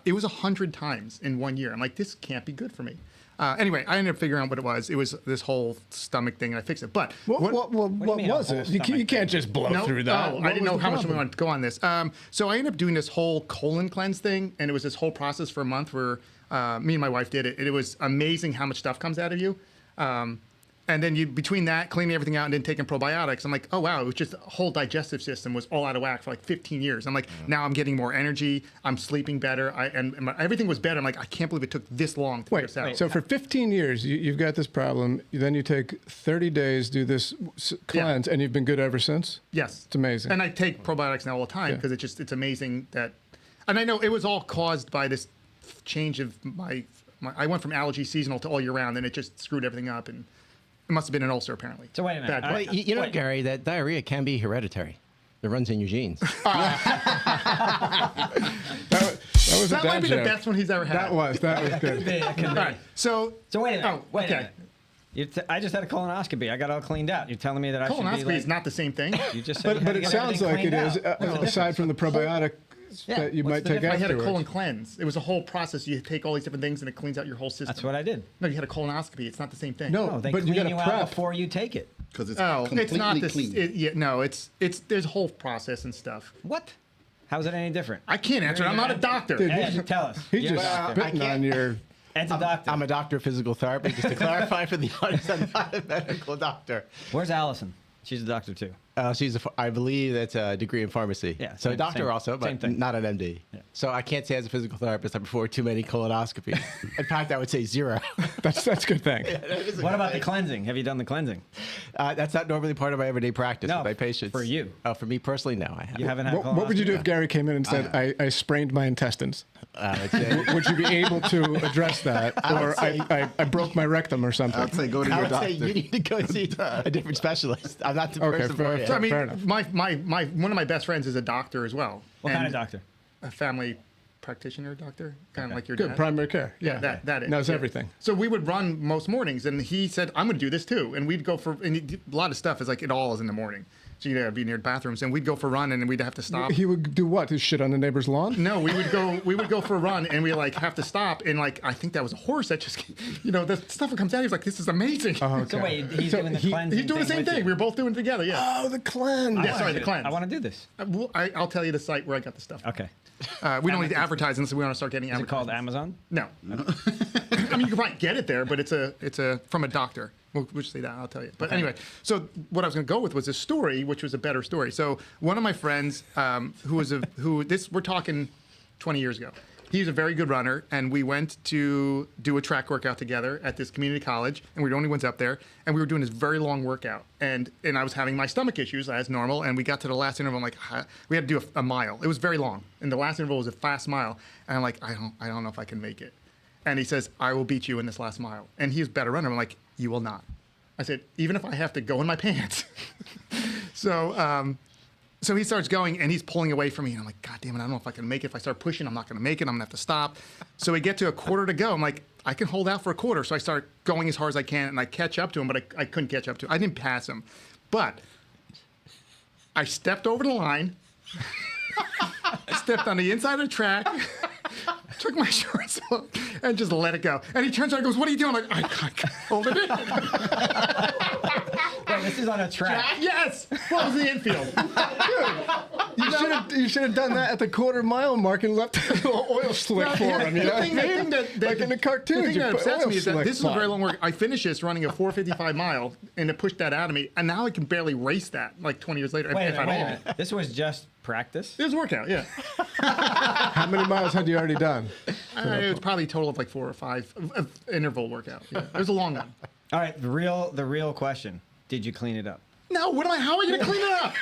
Speaker 3: It was 100 times in 1 year. I'm like, this can't be good for me. Anyway, I ended up figuring out what it was. It was this whole stomach thing, and I fixed it. But
Speaker 1: What
Speaker 2: mean,
Speaker 1: was
Speaker 2: a whole
Speaker 1: it? You
Speaker 2: stomach
Speaker 1: can't just blow
Speaker 3: no,
Speaker 1: through that.
Speaker 3: Oh,
Speaker 1: What
Speaker 3: I didn't
Speaker 1: was
Speaker 3: know
Speaker 1: the
Speaker 3: how much we
Speaker 1: problem?
Speaker 3: wanted to go on this. So I ended up doing this whole colon cleanse thing, and it was this whole process for a month where me and my wife did it. It was amazing how much stuff comes out of you. And then between that, cleaning everything out and then taking probiotics, I'm like, oh, wow, it was just the whole digestive system was all out of whack for like 15 years. I'm like, now I'm getting more energy. I'm sleeping better. Everything was better. I'm like, I can't believe it took this long to figure this out.
Speaker 1: So for 15 years, you've got this problem. Then you take 30 days, do this cleanse, and you've been good ever since?
Speaker 3: Yes.
Speaker 1: It's amazing.
Speaker 3: And I take probiotics now all the time
Speaker 1: Yeah.
Speaker 3: because it's amazing that, and I know it was all caused by this change of I went from allergy seasonal to all year round, and it just screwed everything up, and it must have been an ulcer apparently.
Speaker 2: So wait a minute.
Speaker 3: Bad.
Speaker 5: Well, you know,
Speaker 2: Wait.
Speaker 5: Gary, that diarrhea can be hereditary. It runs in your genes.
Speaker 1: That was a
Speaker 3: That might
Speaker 1: dad
Speaker 3: be the
Speaker 1: joke.
Speaker 3: best one he's ever had.
Speaker 1: That was good.
Speaker 3: All right. So
Speaker 2: Wait a minute.
Speaker 3: Oh,
Speaker 2: wait
Speaker 3: okay.
Speaker 2: a minute. I just had a colonoscopy. I got all cleaned out. You're telling me that I should be
Speaker 3: Colonoscopy
Speaker 2: like,
Speaker 3: is not the same thing.
Speaker 2: You just said you had
Speaker 1: But
Speaker 2: to
Speaker 1: it
Speaker 2: get
Speaker 1: sounds
Speaker 2: everything
Speaker 1: like it
Speaker 2: cleaned
Speaker 1: is,
Speaker 2: out.
Speaker 1: aside from the probiotic
Speaker 2: Yeah,
Speaker 1: that you
Speaker 2: what's
Speaker 1: might
Speaker 2: the
Speaker 1: take
Speaker 2: difference?
Speaker 3: I had a
Speaker 1: afterwards.
Speaker 3: colon cleanse. It was a whole process. You take all these different things and it cleans out your whole system.
Speaker 2: That's what I did.
Speaker 3: No, you had a colonoscopy. It's not the same thing.
Speaker 1: No,
Speaker 2: No, they
Speaker 1: but you
Speaker 2: clean
Speaker 1: got
Speaker 2: you
Speaker 1: to
Speaker 2: out
Speaker 1: prep.
Speaker 2: before you take it.
Speaker 4: because it's
Speaker 3: Oh,
Speaker 4: completely
Speaker 3: it's not this.
Speaker 4: clean.
Speaker 3: No, it's there's a whole process and stuff.
Speaker 2: What? How's it any different?
Speaker 3: I can't answer. I'm not a doctor.
Speaker 1: Dude,
Speaker 2: Ed, tell us.
Speaker 1: He's
Speaker 2: You're a
Speaker 1: just
Speaker 2: doctor.
Speaker 1: spitting on your.
Speaker 2: Ed's a doctor.
Speaker 5: I'm a doctor of physical therapy. Just to clarify for the audience, I'm not a medical doctor.
Speaker 2: Where's Allison? She's a doctor too.
Speaker 6: I believe that's a degree in pharmacy.
Speaker 2: Yeah,
Speaker 6: So a
Speaker 2: same-
Speaker 6: doctor
Speaker 2: same-
Speaker 6: also,
Speaker 2: same
Speaker 6: but
Speaker 2: thing.
Speaker 6: not an MD. So I can't say as a physical therapist I performed too many colonoscopies. In fact, I would say 0.
Speaker 1: That's a good thing.
Speaker 2: What about the cleansing? Have you done the cleansing?
Speaker 6: That's not normally part of my everyday practice
Speaker 2: No,
Speaker 6: with my patients.
Speaker 2: for you.
Speaker 6: Oh, for me personally, no, I haven't.
Speaker 2: You haven't had
Speaker 1: What would you do
Speaker 2: colonoscopy?
Speaker 1: if Gary came in and said, I sprained my intestines?
Speaker 6: I would say,
Speaker 1: Would you be able to address that? Or I broke my rectum or something?
Speaker 4: I'd say go to
Speaker 6: I
Speaker 4: your
Speaker 6: would say
Speaker 4: doctor.
Speaker 6: you need to go see a different specialist. I'm not the
Speaker 1: Okay,
Speaker 6: person for
Speaker 1: fair-
Speaker 6: it.
Speaker 3: So I mean,
Speaker 1: Fair enough.
Speaker 3: my one of my best friends is a doctor as well.
Speaker 2: What kind of
Speaker 3: And
Speaker 2: doctor?
Speaker 3: A family practitioner doctor, kind of like your
Speaker 1: Good,
Speaker 3: dad.
Speaker 1: primary care. Yeah,
Speaker 3: That is.
Speaker 1: knows
Speaker 3: yeah.
Speaker 1: everything.
Speaker 3: So we would run most mornings, and he said, "I'm going to do this too." And we'd go for a lot of stuff. Is like it all is in the morning. So you'd be near bathrooms, and we'd go for a run, and we'd have to stop.
Speaker 1: He would do what? His shit on the neighbor's lawn?
Speaker 3: No, we would go. We would go for a run, and we like have to stop. And like I think that was a horse that just, the stuff that comes out. He's like, "This is amazing."
Speaker 1: Oh,
Speaker 2: So
Speaker 1: okay.
Speaker 2: wait, he's doing the cleansing.
Speaker 3: He's doing the same
Speaker 2: with
Speaker 3: thing.
Speaker 2: you?
Speaker 3: We were both doing it together. Yeah.
Speaker 1: Oh, the cleanse.
Speaker 3: Yeah, sorry, the cleanse.
Speaker 2: I want to do this.
Speaker 3: I'll tell you the site where I got the stuff.
Speaker 2: Okay.
Speaker 3: We don't need to advertise unless we want to start getting
Speaker 2: Is it called
Speaker 3: advertising.
Speaker 2: Amazon?
Speaker 3: No. I mean, you can probably get it there, but it's a from a doctor. We'll just say that. I'll tell you. But anyway, so what I was going to go with was a story, which was a better story. So one of my friends, we're talking 20 years ago. He's a very good runner, and we went to do a track workout together at this community college, and we were the only ones up there, and we were doing this very long workout, and I was having my stomach issues as normal, and we got to the last interval, I'm like, we had to do a mile. It was very long, and the last interval was a fast mile, and I'm like, I don't know if I can make it. And he says, I will beat you in this last mile. And he's a better runner. I'm like, you will not. I said, even if I have to go in my pants. So he starts going, and he's pulling away from me. And I'm like, God damn it, I don't know if I can make it. If I start pushing, I'm not going to make it. I'm going to have to stop. So we get to a quarter to go. I'm like, I can hold out for a quarter. So I start going as hard as I can, and I catch up to him, but I couldn't catch up to him. I didn't pass him. But I stepped over the line. I stepped on the inside of the track. Took my shorts off and just let it go. And he turns around and goes, what are you doing? I'm like, I can't hold it in.
Speaker 2: Wait, this is on a track.
Speaker 3: Yes! What was the infield?
Speaker 1: You should have done that at the quarter mile mark and left a little oil slick for him. You know?
Speaker 3: The thing that,
Speaker 1: Like in the cartoons,
Speaker 3: the thing
Speaker 1: you
Speaker 3: that
Speaker 1: put
Speaker 3: upsets
Speaker 1: oil
Speaker 3: me is that
Speaker 1: slick
Speaker 3: this is a
Speaker 1: on.
Speaker 3: very long work. I finished this running a 4:55 mile, and it pushed that out of me. And now I can barely race that, like 20 years later.
Speaker 2: Wait a
Speaker 3: if at
Speaker 2: minute, wait a
Speaker 3: all.
Speaker 2: minute. This was just practice?
Speaker 3: It was a workout, yeah.
Speaker 1: How many miles had you already done?
Speaker 3: It was probably a total of like 4 or 5 interval workout. Yeah. It was a long one.
Speaker 2: All right, the real question. Did you clean it up?
Speaker 3: No, how are you gonna clean it up?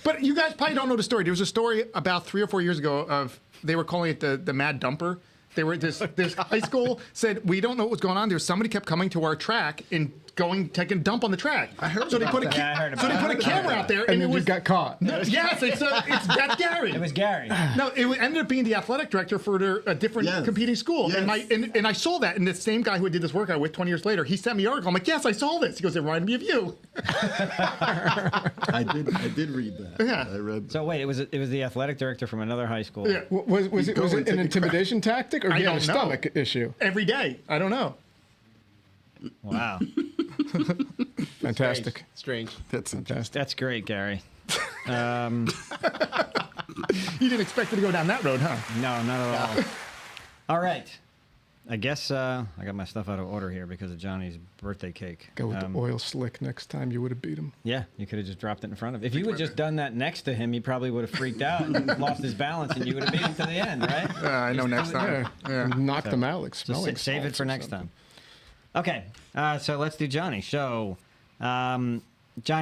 Speaker 3: But you guys probably don't know the story. There was a story about 3 or 4 years ago of they were calling it the Mad Dumper. They were this high school said we don't know what was going on there. Somebody kept coming to our track and taking a dump on the track. I heard so they put
Speaker 2: Yeah, I heard about
Speaker 3: so they
Speaker 2: that.
Speaker 3: put a camera out there,
Speaker 1: And
Speaker 3: and it
Speaker 1: then you
Speaker 3: was
Speaker 1: got caught.
Speaker 3: yes, it's that Gary.
Speaker 2: It was Gary.
Speaker 3: No, it ended up being the athletic director for a different
Speaker 4: Yes.
Speaker 3: competing school. And
Speaker 4: Yes.
Speaker 3: and I saw that, and the same guy who I did this workout with 20 years later, he sent me an article. I'm like, yes, I saw this. He goes, it reminded me of you.
Speaker 4: I did read that.
Speaker 3: Yeah.
Speaker 4: I read.
Speaker 2: So wait, it was the athletic director from another high school.
Speaker 3: Yeah.
Speaker 1: Was it
Speaker 4: go and
Speaker 1: an
Speaker 4: take a
Speaker 1: intimidation tactic or
Speaker 3: I
Speaker 1: he had a
Speaker 3: don't know.
Speaker 1: stomach issue?
Speaker 3: Every day. I don't know.
Speaker 2: Wow.
Speaker 1: Fantastic.
Speaker 6: Strange.
Speaker 4: That's
Speaker 1: Fantastic.
Speaker 2: That's great, Gary.
Speaker 3: You didn't expect it to go down that road, huh?
Speaker 2: No, not at all. All right. I guess I got my stuff out of order here because of Johnny's birthday cake.
Speaker 1: Go with the oil slick next time. You would have beat him.
Speaker 2: Yeah, you could have just dropped it in front of him. If you had just done that next to him, he probably would have freaked out and lost his balance, and you would have beat him to the end, right?
Speaker 3: I know next time. Yeah.
Speaker 1: Knocked him out like
Speaker 2: So
Speaker 1: smelling
Speaker 2: save it
Speaker 1: salts
Speaker 2: for
Speaker 1: or
Speaker 2: next
Speaker 1: something.
Speaker 2: time. Okay, so let's do Johnny. So, Johnny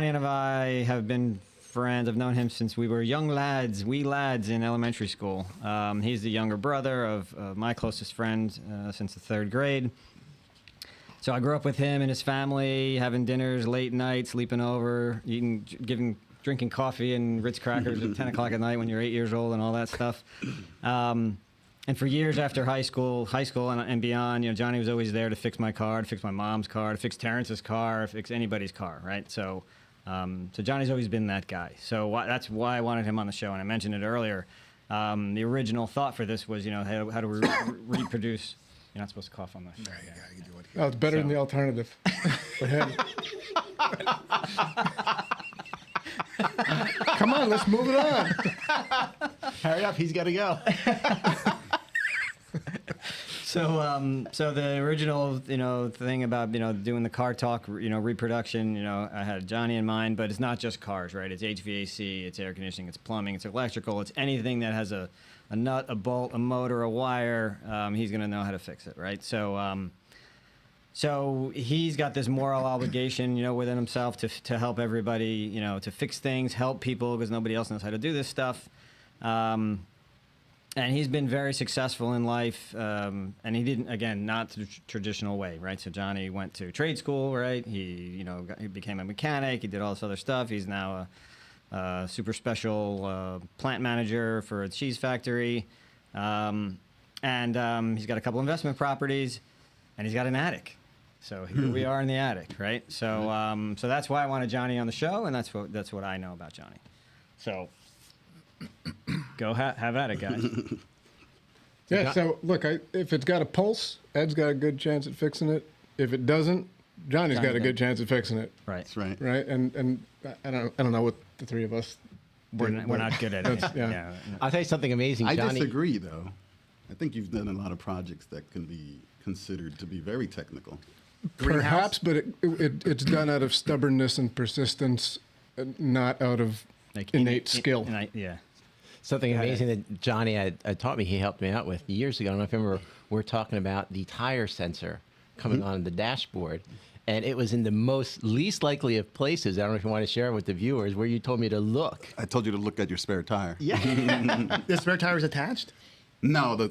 Speaker 2: and I have been friends. I've known him since we were wee lads in elementary school. He's the younger brother of my closest friend since the 3rd grade. So I grew up with him and his family, having dinners late night, sleeping over, drinking coffee and Ritz crackers at 10 o'clock at night when you're 8 years old and all that stuff. And for years after high school and beyond, Johnny was always there to fix my car, to fix my mom's car, to fix Terrence's car, to fix anybody's car, right? So Johnny's always been that guy. So that's why I wanted him on the show, and I mentioned it earlier. The original thought for this was, how do we reproduce? You're not supposed to cough on the show.
Speaker 1: Oh, it's better than the alternative. Go ahead. Come on, let's move it on.
Speaker 6: Hurry up, he's got to go.
Speaker 2: So the original, thing about, doing the car talk, reproduction, I had Johnny in mind, but it's not just cars, right? It's HVAC, it's air conditioning, it's plumbing, it's electrical, it's anything that has a nut, a bolt, a motor, a wire. He's going to know how to fix it, right? So he's got this moral obligation, within himself to help everybody, to fix things, help people, because nobody else knows how to do this stuff. And he's been very successful in life, and he didn't, again, not the traditional way, right? So Johnny went to trade school, right? He became a mechanic. He did all this other stuff. He's now a super special plant manager for a cheese factory, and he's got a couple investment properties, and he's got an attic. So here we are in the attic, right? So so that's why I wanted Johnny on the show, and that's what I know about Johnny. So. Go have at it, guys.
Speaker 1: Yeah, so look, if it's got a pulse, Ed's got a good chance at fixing it. If it doesn't, Johnny's got a good chance at fixing it.
Speaker 2: Right.
Speaker 4: That's right.
Speaker 1: Right? And I don't know what the three of us
Speaker 2: We're not good at it.
Speaker 1: yeah.
Speaker 5: I'll tell you something amazing,
Speaker 4: I
Speaker 5: Johnny.
Speaker 4: disagree, though. I think you've done a lot of projects that can be considered to be very technical.
Speaker 1: Perhaps, but it's done out of stubbornness and persistence, not out of innate skill.
Speaker 2: Yeah.
Speaker 5: Something amazing that Johnny had taught me, he helped me out with years ago. I don't know if you remember, we were talking about the tire sensor coming on the dashboard. And it was in the least likely of places. I don't know if you want to share it with the viewers, where you told me to look.
Speaker 4: I told you to look at your spare tire.
Speaker 5: Yeah.
Speaker 3: The spare tire is attached?
Speaker 4: No,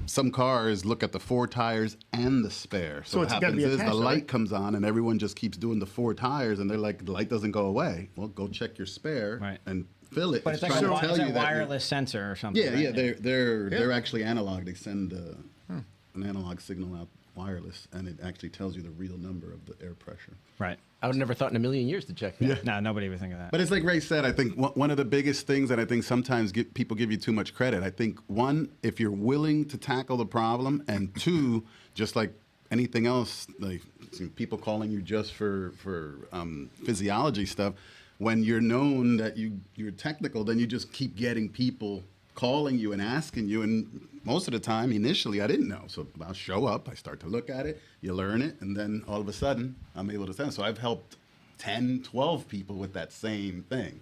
Speaker 4: some cars look at the four tires and the spare.
Speaker 3: So
Speaker 4: what
Speaker 3: it's gotta be
Speaker 4: happens is
Speaker 3: attached,
Speaker 4: the light
Speaker 3: right?
Speaker 4: comes on and everyone just keeps doing the four tires and they're like, the light doesn't go away. Well, go check your spare
Speaker 2: Right.
Speaker 4: and fill it.
Speaker 2: But it's like
Speaker 4: trying to tell
Speaker 2: a
Speaker 4: you that
Speaker 2: wireless sensor or something.
Speaker 4: Yeah,
Speaker 2: right?
Speaker 4: yeah, they're actually analog. They send an analog signal out wireless, and it actually tells you the real number of the air pressure.
Speaker 2: Right.
Speaker 5: I would have never thought in a million years to check that.
Speaker 2: No, nobody would think of that.
Speaker 4: But it's like Ray said, I think one of the biggest things that I think sometimes people give you too much credit. I think, one, if you're willing to tackle the problem, and two, just like anything else, like people calling you just for physiology stuff, when you're known that you're technical, then you just keep getting people calling you and asking you. And most of the time, initially, I didn't know. So I'll show up, I start to look at it, you learn it, and then all of a sudden, I'm able to send. So I've helped 10, 12 people with that same thing,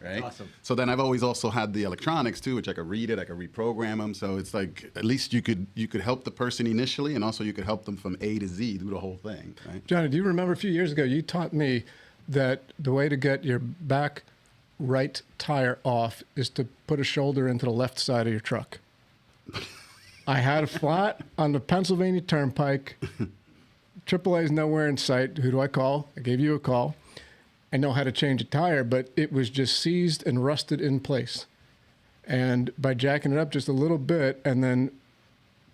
Speaker 4: right?
Speaker 5: awesome.
Speaker 4: So then I've always also had the electronics too, which I could read it, I could reprogram them. So it's like, at least you could help the person initially, and also you could help them from A to Z, do the whole thing, right?
Speaker 1: Johnny, do you remember a few years ago you taught me that the way to get your back right tire off is to put a shoulder into the left side of your truck? I had a flat on the Pennsylvania Turnpike. AAA is nowhere in sight. Who do I call? I gave you a call. I know how to change a tire, but it was just seized and rusted in place. And by jacking it up just a little bit and then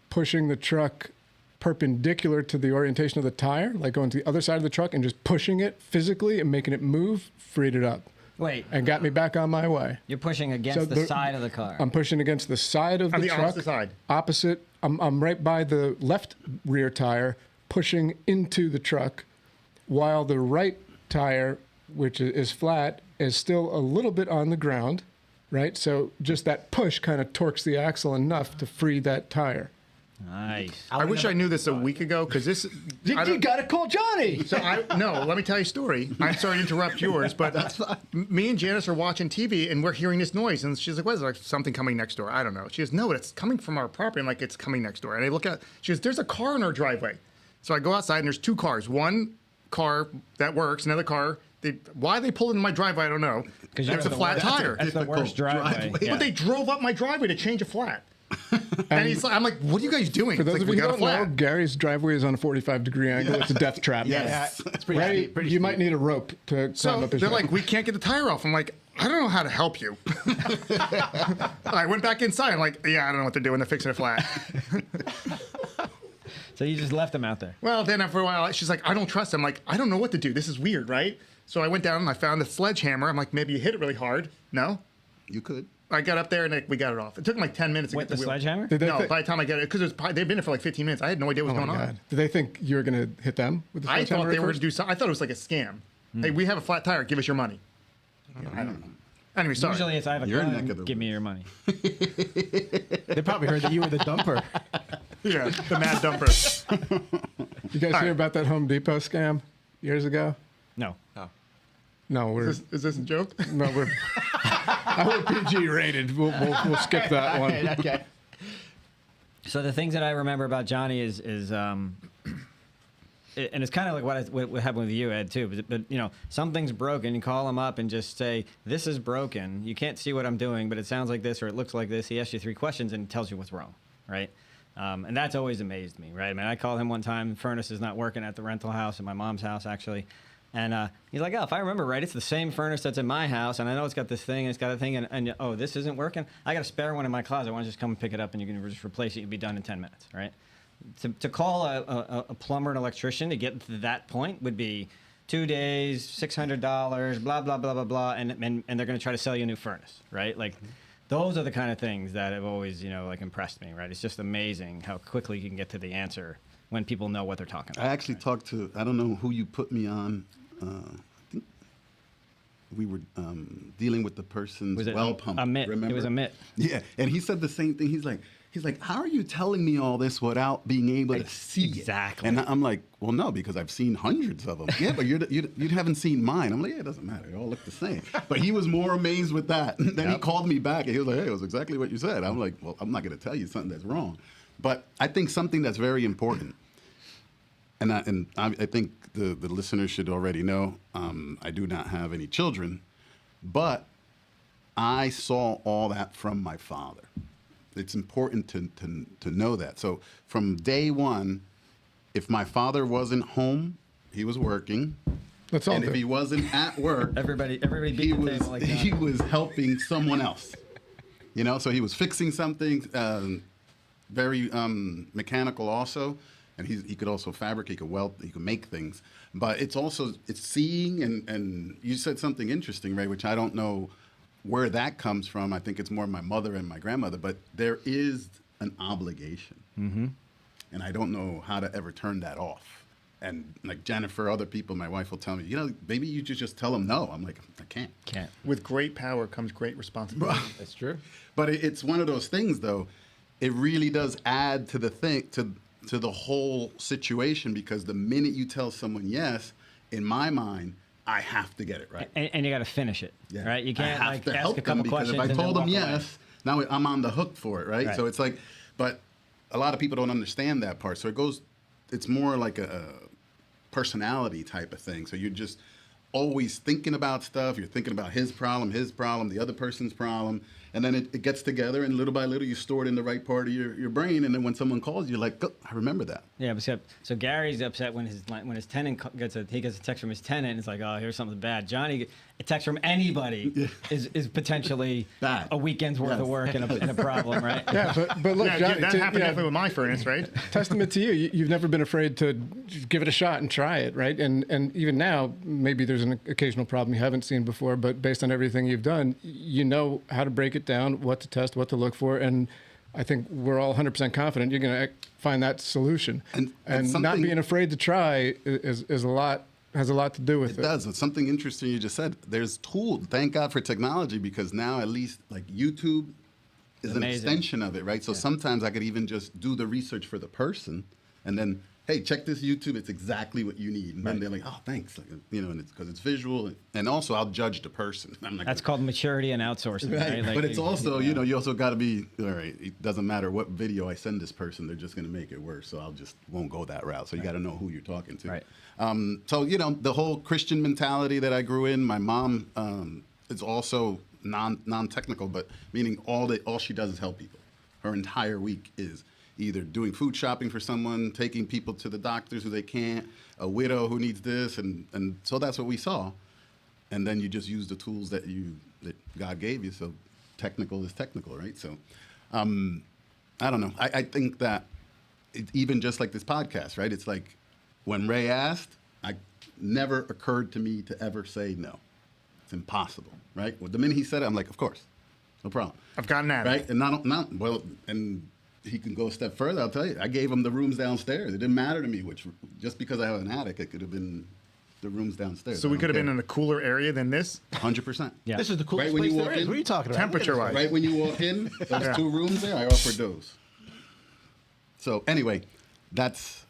Speaker 1: pushing the truck perpendicular to the orientation of the tire, like going to the other side of the truck and just pushing it physically and making it move, freed it up
Speaker 2: Wait,
Speaker 1: and got me back on my way.
Speaker 2: you're pushing against
Speaker 1: So
Speaker 2: the side of the car.
Speaker 1: I'm pushing against the side of
Speaker 3: On
Speaker 1: the
Speaker 3: the
Speaker 1: truck.
Speaker 3: opposite side.
Speaker 1: Opposite. I'm right by the left rear tire, pushing into the truck, while the right tire, which is flat, is still a little bit on the ground, right? So just that push kind of torques the axle enough to free that tire.
Speaker 2: Nice.
Speaker 3: I wish I knew this a week ago, because this. I don't-
Speaker 1: got to call Johnny.
Speaker 3: So no, let me tell you a story. I'm sorry to interrupt yours, but me and Janice are watching TV and we're hearing this noise, and she's like, "What is it, like something coming next door?" I don't know. She goes, "No, it's coming from our property." I'm like, "It's coming next door." And I look at. She goes, "There's a car in our driveway." So I go outside and there's two cars. One car that works, another car. Why they pulled into my driveway, I don't know.
Speaker 2: Because
Speaker 3: It's a flat tire.
Speaker 2: That's the worst driveway. Yeah.
Speaker 3: But they drove up my driveway to change a flat. And he's like, I'm like, "What are you guys doing?"
Speaker 1: For those
Speaker 3: It's
Speaker 1: of
Speaker 3: like,
Speaker 1: you
Speaker 3: "We
Speaker 1: who
Speaker 3: got a
Speaker 1: don't know,
Speaker 3: flat."
Speaker 1: Gary's driveway is on a 45-degree angle. It's a death trap.
Speaker 4: Yes.
Speaker 5: It's pretty
Speaker 1: Right?
Speaker 5: steep, pretty
Speaker 1: You
Speaker 5: steep.
Speaker 1: might need a rope to climb
Speaker 3: So
Speaker 1: up his
Speaker 3: they're
Speaker 1: hill.
Speaker 3: like, "We can't get the tire off." I'm like, "I don't know how to help you." I went back inside. I'm like, "Yeah, I don't know what they're doing. They're fixing a flat."
Speaker 2: So you just left them out there.
Speaker 3: Well, then after a while, she's like, "I don't trust him." I'm like, "I don't know what to do. This is weird, right?" So I went down and I found the sledgehammer. I'm like, "Maybe you hit it really hard." No.
Speaker 4: You could.
Speaker 3: I got up there and we got it off. It took them like 10 minutes to
Speaker 2: With
Speaker 3: get
Speaker 2: the
Speaker 3: wheel.
Speaker 2: sledgehammer?
Speaker 1: Did they
Speaker 3: No,
Speaker 1: think-
Speaker 3: by the time I got it, because they've been there for like 15 minutes. I had no idea what was
Speaker 1: Oh my
Speaker 3: going
Speaker 1: God.
Speaker 3: on.
Speaker 1: Did they think you were going to hit them with the
Speaker 3: I
Speaker 1: sledgehammer
Speaker 3: thought they
Speaker 1: at
Speaker 3: were going
Speaker 1: first?
Speaker 3: to do something. I thought it was like a scam. Hey, we have a flat tire. Give us your money. I don't know. Anyway, sorry.
Speaker 2: Usually it's I have a
Speaker 4: You're
Speaker 2: gun,
Speaker 4: neck of the
Speaker 2: give me your money.
Speaker 5: They probably heard that you were the dumper.
Speaker 3: Yeah, the mad dumper.
Speaker 1: You guys hear about that Home Depot scam years ago?
Speaker 2: No.
Speaker 1: No, we're
Speaker 3: Is this a joke?
Speaker 1: no, we're PG rated. We'll skip that one.
Speaker 5: Okay.
Speaker 2: So the things that I remember about Johnny is and it's kind of like what happened with you, Ed, too. But you know, something's broken. You call him up and just say, "This is broken. You can't see what I'm doing, but it sounds like this or it looks like this." He asks you 3 questions and tells you what's wrong, right? And that's always amazed me, right? I mean, I called him one time. Furnace is not working at the rental house, at my mom's house, actually. And he's like, "Oh, if I remember right, it's the same furnace that's in my house, and I know it's got this thing, and it's got a thing, and oh, this isn't working. I got a spare one in my closet. Why don't you just come and pick it up, and you can just replace it. You'll be done in 10 minutes, right?" To call a plumber and electrician to get to that point would be 2 days, $600, blah blah blah blah blah, and they're going to try to sell you a new furnace, right? Like, those are the kind of things that have always, you know, like impressed me, right? It's just amazing how quickly you can get to the answer when people know what they're talking about.
Speaker 4: I actually talked to, I don't know who you put me on. I think we were dealing with the person's
Speaker 2: Was it
Speaker 4: well pump.
Speaker 2: Amit?
Speaker 4: Remember?
Speaker 2: It was Amit.
Speaker 4: Yeah, and he said the same thing. He's like, how are you telling me all this without being able to see it?
Speaker 2: Exactly.
Speaker 4: And I'm like, well, no, because I've seen hundreds of them. Yeah, but you haven't seen mine. I'm like, yeah, it doesn't matter. They all look the same. But he was more amazed with that. Then he called me back and he was like, hey, it was exactly what you said. I'm like, well, I'm not going to tell you something that's wrong. But I think something that's very important, and I think the listeners should already know, I do not have any children, but I saw all that from my father. It's important to know that. So from day one, if my father wasn't home, he was working.
Speaker 1: Let's all
Speaker 4: And
Speaker 1: do
Speaker 4: if
Speaker 1: it.
Speaker 4: he wasn't at work,
Speaker 2: Everybody
Speaker 4: he
Speaker 2: beat the
Speaker 4: was
Speaker 2: table like
Speaker 4: he
Speaker 2: that.
Speaker 4: was helping someone else. You know, so he was fixing something, very mechanical also, and he could also fabricate, he could weld, he could make things. But it's seeing, and you said something interesting, Ray, which I don't know where that comes from. I think it's more my mother and my grandmother, but there is an obligation. Mm-hmm. And I don't know how to ever turn that off. And like Jennifer, other people, my wife will tell me, you know, maybe you just tell them no. I'm like, I can't.
Speaker 2: Can't.
Speaker 3: With great power comes great responsibility.
Speaker 5: That's true.
Speaker 4: But it's one of those things, though. It really does add to the thing, to the whole situation, because the minute you tell someone yes, in my mind, I have to get it right.
Speaker 2: And you got to finish it,
Speaker 4: Yeah.
Speaker 2: right? You can't
Speaker 4: I have
Speaker 2: like
Speaker 4: to
Speaker 2: ask
Speaker 4: help
Speaker 2: a couple
Speaker 4: them, because
Speaker 2: questions
Speaker 4: if I
Speaker 2: and then
Speaker 4: told them
Speaker 2: walk away.
Speaker 4: yes, now I'm on the hook for it, right?
Speaker 2: Right.
Speaker 4: So it's like, but a lot of people don't understand that part. So it's more like a personality type of thing. So you're just always thinking about stuff. You're thinking about his problem, the other person's problem. And then it gets together, and little by little, you store it in the right part of your brain. And then when someone calls, you're like, oh, I remember that.
Speaker 2: Yeah, but so Gary's upset when his tenant gets a text from his tenant, and it's like, oh, here's something bad. Johnny, a text from anybody is potentially
Speaker 4: Bad.
Speaker 2: a weekend's worth of
Speaker 4: Yes.
Speaker 2: work and a problem, right?
Speaker 1: Yeah, but look,
Speaker 3: Yeah,
Speaker 1: Johnny,
Speaker 3: that
Speaker 1: to-
Speaker 3: happened
Speaker 1: yeah,
Speaker 3: definitely with my furnace, right?
Speaker 1: testament to you. You've never been afraid to just give it a shot and try it, right? And even now, maybe there's an occasional problem you haven't seen before, but based on everything you've done, you know how to break it down, what to test, what to look for, and I think we're all 100% confident you're going to find that solution.
Speaker 4: And
Speaker 1: not
Speaker 4: something-
Speaker 1: being afraid to try has a lot to do with it.
Speaker 4: It does. It's something interesting you just said. There's tools. Thank God for technology, because now at least like YouTube is an
Speaker 2: Amazing.
Speaker 4: extension of it, right? So sometimes I could even just do the research for the person, and then, hey, check this YouTube. It's exactly what you need. And then they're like, oh, thanks. Like, you know, and it's because it's visual, and also I'll judge the person. I'm not
Speaker 2: That's
Speaker 4: gonna-
Speaker 2: called maturity and outsourcing, right?
Speaker 4: Right.
Speaker 2: Like,
Speaker 4: But it's also, you know, you also got to be, all right, it doesn't matter what video I send this person, they're just going to make it worse. So won't go that route. So you got to know who you're talking to.
Speaker 2: Right.
Speaker 4: So, you know, the whole Christian mentality that I grew in, my mom is also non-technical, but meaning all she does is help people. Her entire week is either doing food shopping for someone, taking people to the doctors who they can't, a widow who needs this. And so that's what we saw. And then you just use the tools that God gave you. So technical is technical, right? So I don't know. I think that even just like this podcast, right? It's like when Ray asked, it never occurred to me to ever say no. It's impossible, right? Well, the minute he said it, I'm like, of course, no problem.
Speaker 3: I've gotten at
Speaker 4: Right?
Speaker 3: it.
Speaker 4: And and he can go a step further. I'll tell you, I gave him the rooms downstairs. It didn't matter to me just because I have an attic, it could have been the rooms downstairs.
Speaker 3: So we could have been in a cooler area than this,
Speaker 4: 100%.
Speaker 2: Yeah.
Speaker 5: This is the coolest
Speaker 4: Right when
Speaker 5: place
Speaker 4: you
Speaker 5: there
Speaker 4: walk
Speaker 5: is.
Speaker 4: in,
Speaker 5: What are you talking about?
Speaker 3: temperature-wise.
Speaker 4: Right when you walk in, those
Speaker 3: Yeah.
Speaker 4: 2 rooms there, I offered those. So anyway, that's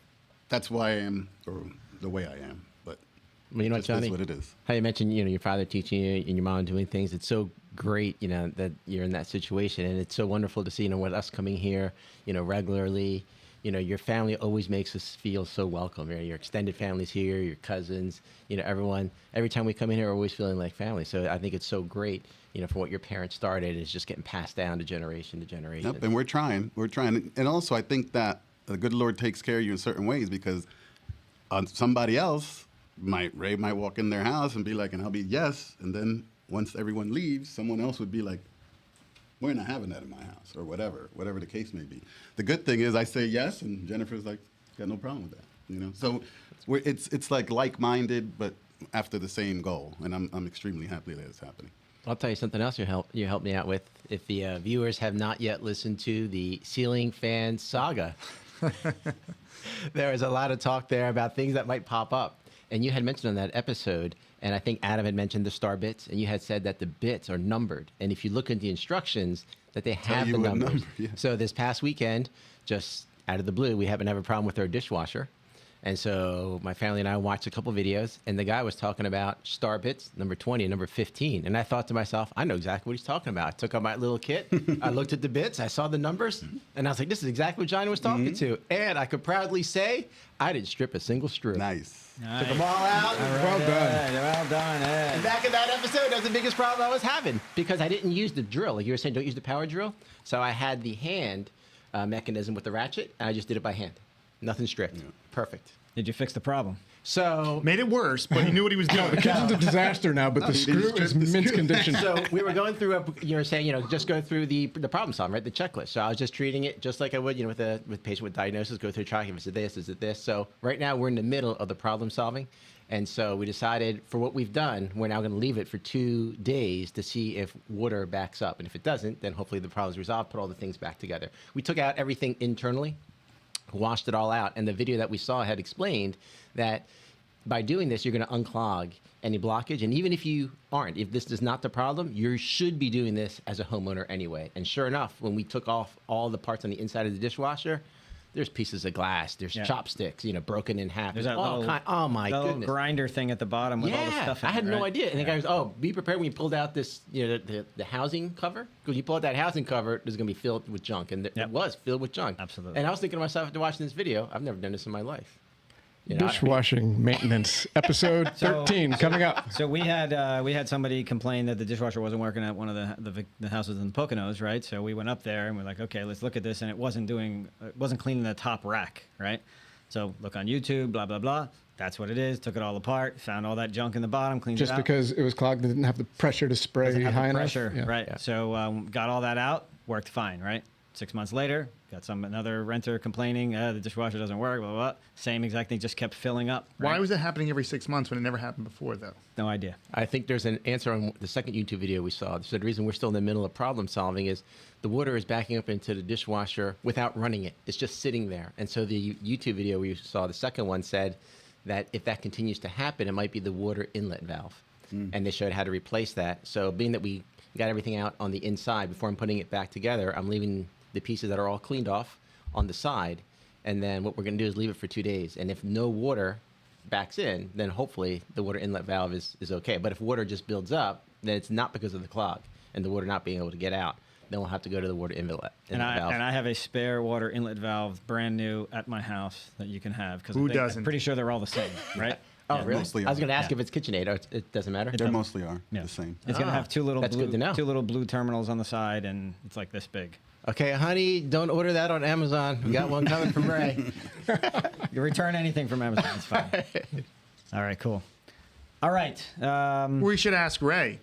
Speaker 4: why I am, or the way I am. But
Speaker 6: Well, you know what,
Speaker 4: just is
Speaker 6: Johnny?
Speaker 4: what it is.
Speaker 6: How you mentioned, your father teaching you and your mom doing things. It's so great, that you're in that situation, and it's so wonderful to see, with us coming here, regularly. Your family always makes us feel so welcome. Your extended family's here, your cousins, everyone. Every time we come in here, we're always feeling like family. So I think it's so great, for what your parents started is just getting passed down to generation to generation.
Speaker 4: Yep, and we're trying. And also, I think that the good Lord takes care of you in certain ways because somebody else Ray might walk in their house and be like, and I'll be yes. And then once everyone leaves, someone else would be like, we're not having that in my house or whatever the case may be. The good thing is I say yes, and Jennifer's like, got no problem with that, So it's like-minded, but after the same goal. And I'm extremely happy that it's happening.
Speaker 6: I'll tell you something else you helped me out with. If the viewers have not yet listened to the ceiling fan saga, there is a lot of talk there about things that might pop up. And you had mentioned on that episode, and I think Adam had mentioned the star bits, and you had said that the bits are numbered. And if you look at the instructions, that they have
Speaker 4: you
Speaker 6: the
Speaker 4: what
Speaker 6: numbers.
Speaker 4: number, yeah.
Speaker 6: So this past weekend, just out of the blue, we happen to have a problem with our dishwasher. And so my family and I watched a couple videos, and the guy was talking about star bits, number 20 and number 15. And I thought to myself, I know exactly what he's talking about. I took out my little kit, I looked at the bits, I saw the numbers, and I was like, this is exactly what Johnny was talking to. And I could proudly say, I didn't strip a single screw.
Speaker 4: Nice.
Speaker 6: Took them all out.
Speaker 1: Well done.
Speaker 2: Well done, Ed.
Speaker 6: And back in that episode, that was the biggest problem I was having because I didn't use the drill. Like you were saying, don't use the power drill. So I had the hand mechanism with the ratchet, and I just did it by hand. Nothing stripped. Perfect.
Speaker 2: Did you fix the problem?
Speaker 6: So
Speaker 3: Made it worse, but he knew what he was doing.
Speaker 1: The kitchen's a disaster now, but the
Speaker 4: he
Speaker 1: screw
Speaker 4: didn't
Speaker 1: is
Speaker 4: strip the
Speaker 1: mint
Speaker 4: screw.
Speaker 1: condition.
Speaker 6: So we were going through you were saying, just go through the problem solving, right? The checklist. So I was just treating it just like I would, with patient with diagnosis, go through tracking. Is it this? Is it this? So right now we're in the middle of the problem solving. And so we decided for what we've done, we're now going to leave it for 2 days to see if water backs up. And if it doesn't, then hopefully the problem's resolved, put all the things back together. We took out everything internally, washed it all out. And the video that we saw had explained that by doing this, you're going to unclog any blockage. And even if you aren't, if this is not the problem, you should be doing this as a homeowner anyway. And sure enough, when we took off all the parts on the inside of the dishwasher, there's pieces of glass, there's chopsticks, broken in half.
Speaker 2: There's that
Speaker 6: all
Speaker 2: little,
Speaker 6: oh my
Speaker 2: that little
Speaker 6: goodness.
Speaker 2: grinder thing at the bottom with all the stuff in
Speaker 6: I had
Speaker 2: it,
Speaker 6: no
Speaker 2: right?
Speaker 6: idea. And the guy goes, "Oh, be prepared when you pulled out this, the housing cover, because you pull out that housing cover, there's going to be filled with junk." And it was filled with junk.
Speaker 2: Absolutely.
Speaker 6: And I was thinking to myself after watching this video, I've never done this in my life.
Speaker 1: Dishwashing maintenance, episode 13, coming up.
Speaker 2: So we had somebody complain that the dishwasher wasn't working at one of the houses in the Poconos, right? So we went up there and we're like, okay, let's look at this, and it wasn't cleaning the top rack, right? So look on YouTube, blah blah blah. That's what it is. Took it all apart, found all that junk in the bottom, cleaned
Speaker 1: Just
Speaker 2: it out.
Speaker 1: because it was clogged and didn't have the pressure to spray
Speaker 2: Doesn't have the
Speaker 1: high
Speaker 2: pressure,
Speaker 1: enough. Yeah.
Speaker 2: right? Yeah. So got all that out, worked fine, right? 6 months later, got another renter complaining, the dishwasher doesn't work, blah, blah, blah. Same exact thing, just kept filling up. Right?
Speaker 3: Why was it happening every 6 months when it never happened before, though?
Speaker 2: No idea.
Speaker 6: I think there's an answer on the second YouTube video we saw. So the reason we're still in the middle of problem solving is the water is backing up into the dishwasher without running it. It's just sitting there. And so the YouTube video we saw, the second one, said that if that continues to happen, it might be the water inlet valve. And they showed how to replace that. So being that we got everything out on the inside, before I'm putting it back together, I'm leaving the pieces that are all cleaned off on the side. And then what we're going to do is leave it for 2 days. And if no water backs in, then hopefully the water inlet valve is okay. But if water just builds up, then it's not because of the clog and the water not being able to get out. Then we'll have to go to the water inlet valve.
Speaker 2: And I have a spare water inlet valve, brand new, at my house that you can have. Because
Speaker 3: Who
Speaker 2: I'm
Speaker 3: doesn't?
Speaker 2: pretty sure they're all the same, right?
Speaker 6: Oh, really?
Speaker 4: mostly
Speaker 6: I was
Speaker 4: are.
Speaker 6: going to ask
Speaker 2: Yeah.
Speaker 6: if it's KitchenAid. Or it doesn't matter.
Speaker 4: They mostly are
Speaker 2: Yeah.
Speaker 4: the same.
Speaker 2: It's gonna have two little
Speaker 6: that's good to know.
Speaker 2: two little blue terminals on the side, and it's like this big.
Speaker 6: Okay, honey, don't order that on Amazon. We got one coming from Ray.
Speaker 2: You return anything from Amazon, it's fine. All right, cool. All right.
Speaker 3: We should ask Ray.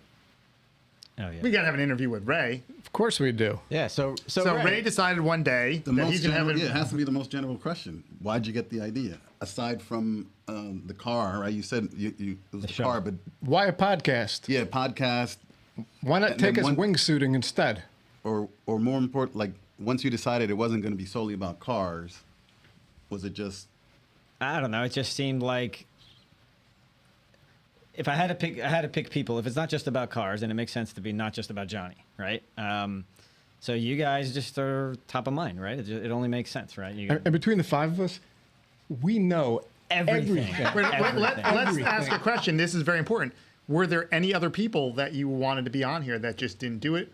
Speaker 2: Oh yeah.
Speaker 3: We got to have an interview with Ray.
Speaker 1: Of course we do.
Speaker 6: Yeah, so
Speaker 3: So Ray decided one day
Speaker 4: The
Speaker 3: that
Speaker 4: most
Speaker 3: he's going to have
Speaker 4: general,
Speaker 3: a...
Speaker 4: it has to be the most general question. Why'd you get the idea? Aside from the car, right? You said it was the
Speaker 2: show.
Speaker 4: car, but
Speaker 1: Why a podcast?
Speaker 4: yeah, podcast,
Speaker 1: Why not
Speaker 4: And
Speaker 1: take
Speaker 4: then
Speaker 1: us
Speaker 4: one-
Speaker 1: wingsuiting instead?
Speaker 4: or more important, like once you decided it wasn't going to be solely about cars, was it just
Speaker 2: I don't know. It just seemed like if I had to pick people. If it's not just about cars, then it makes sense to be not just about Johnny, right? So you guys just are top of mind, right? It only makes sense, right?
Speaker 1: And between the five of us, we know
Speaker 2: everything.
Speaker 3: Let's ask a question. This is very important. Were there any other people that you wanted to be on here that just didn't do it?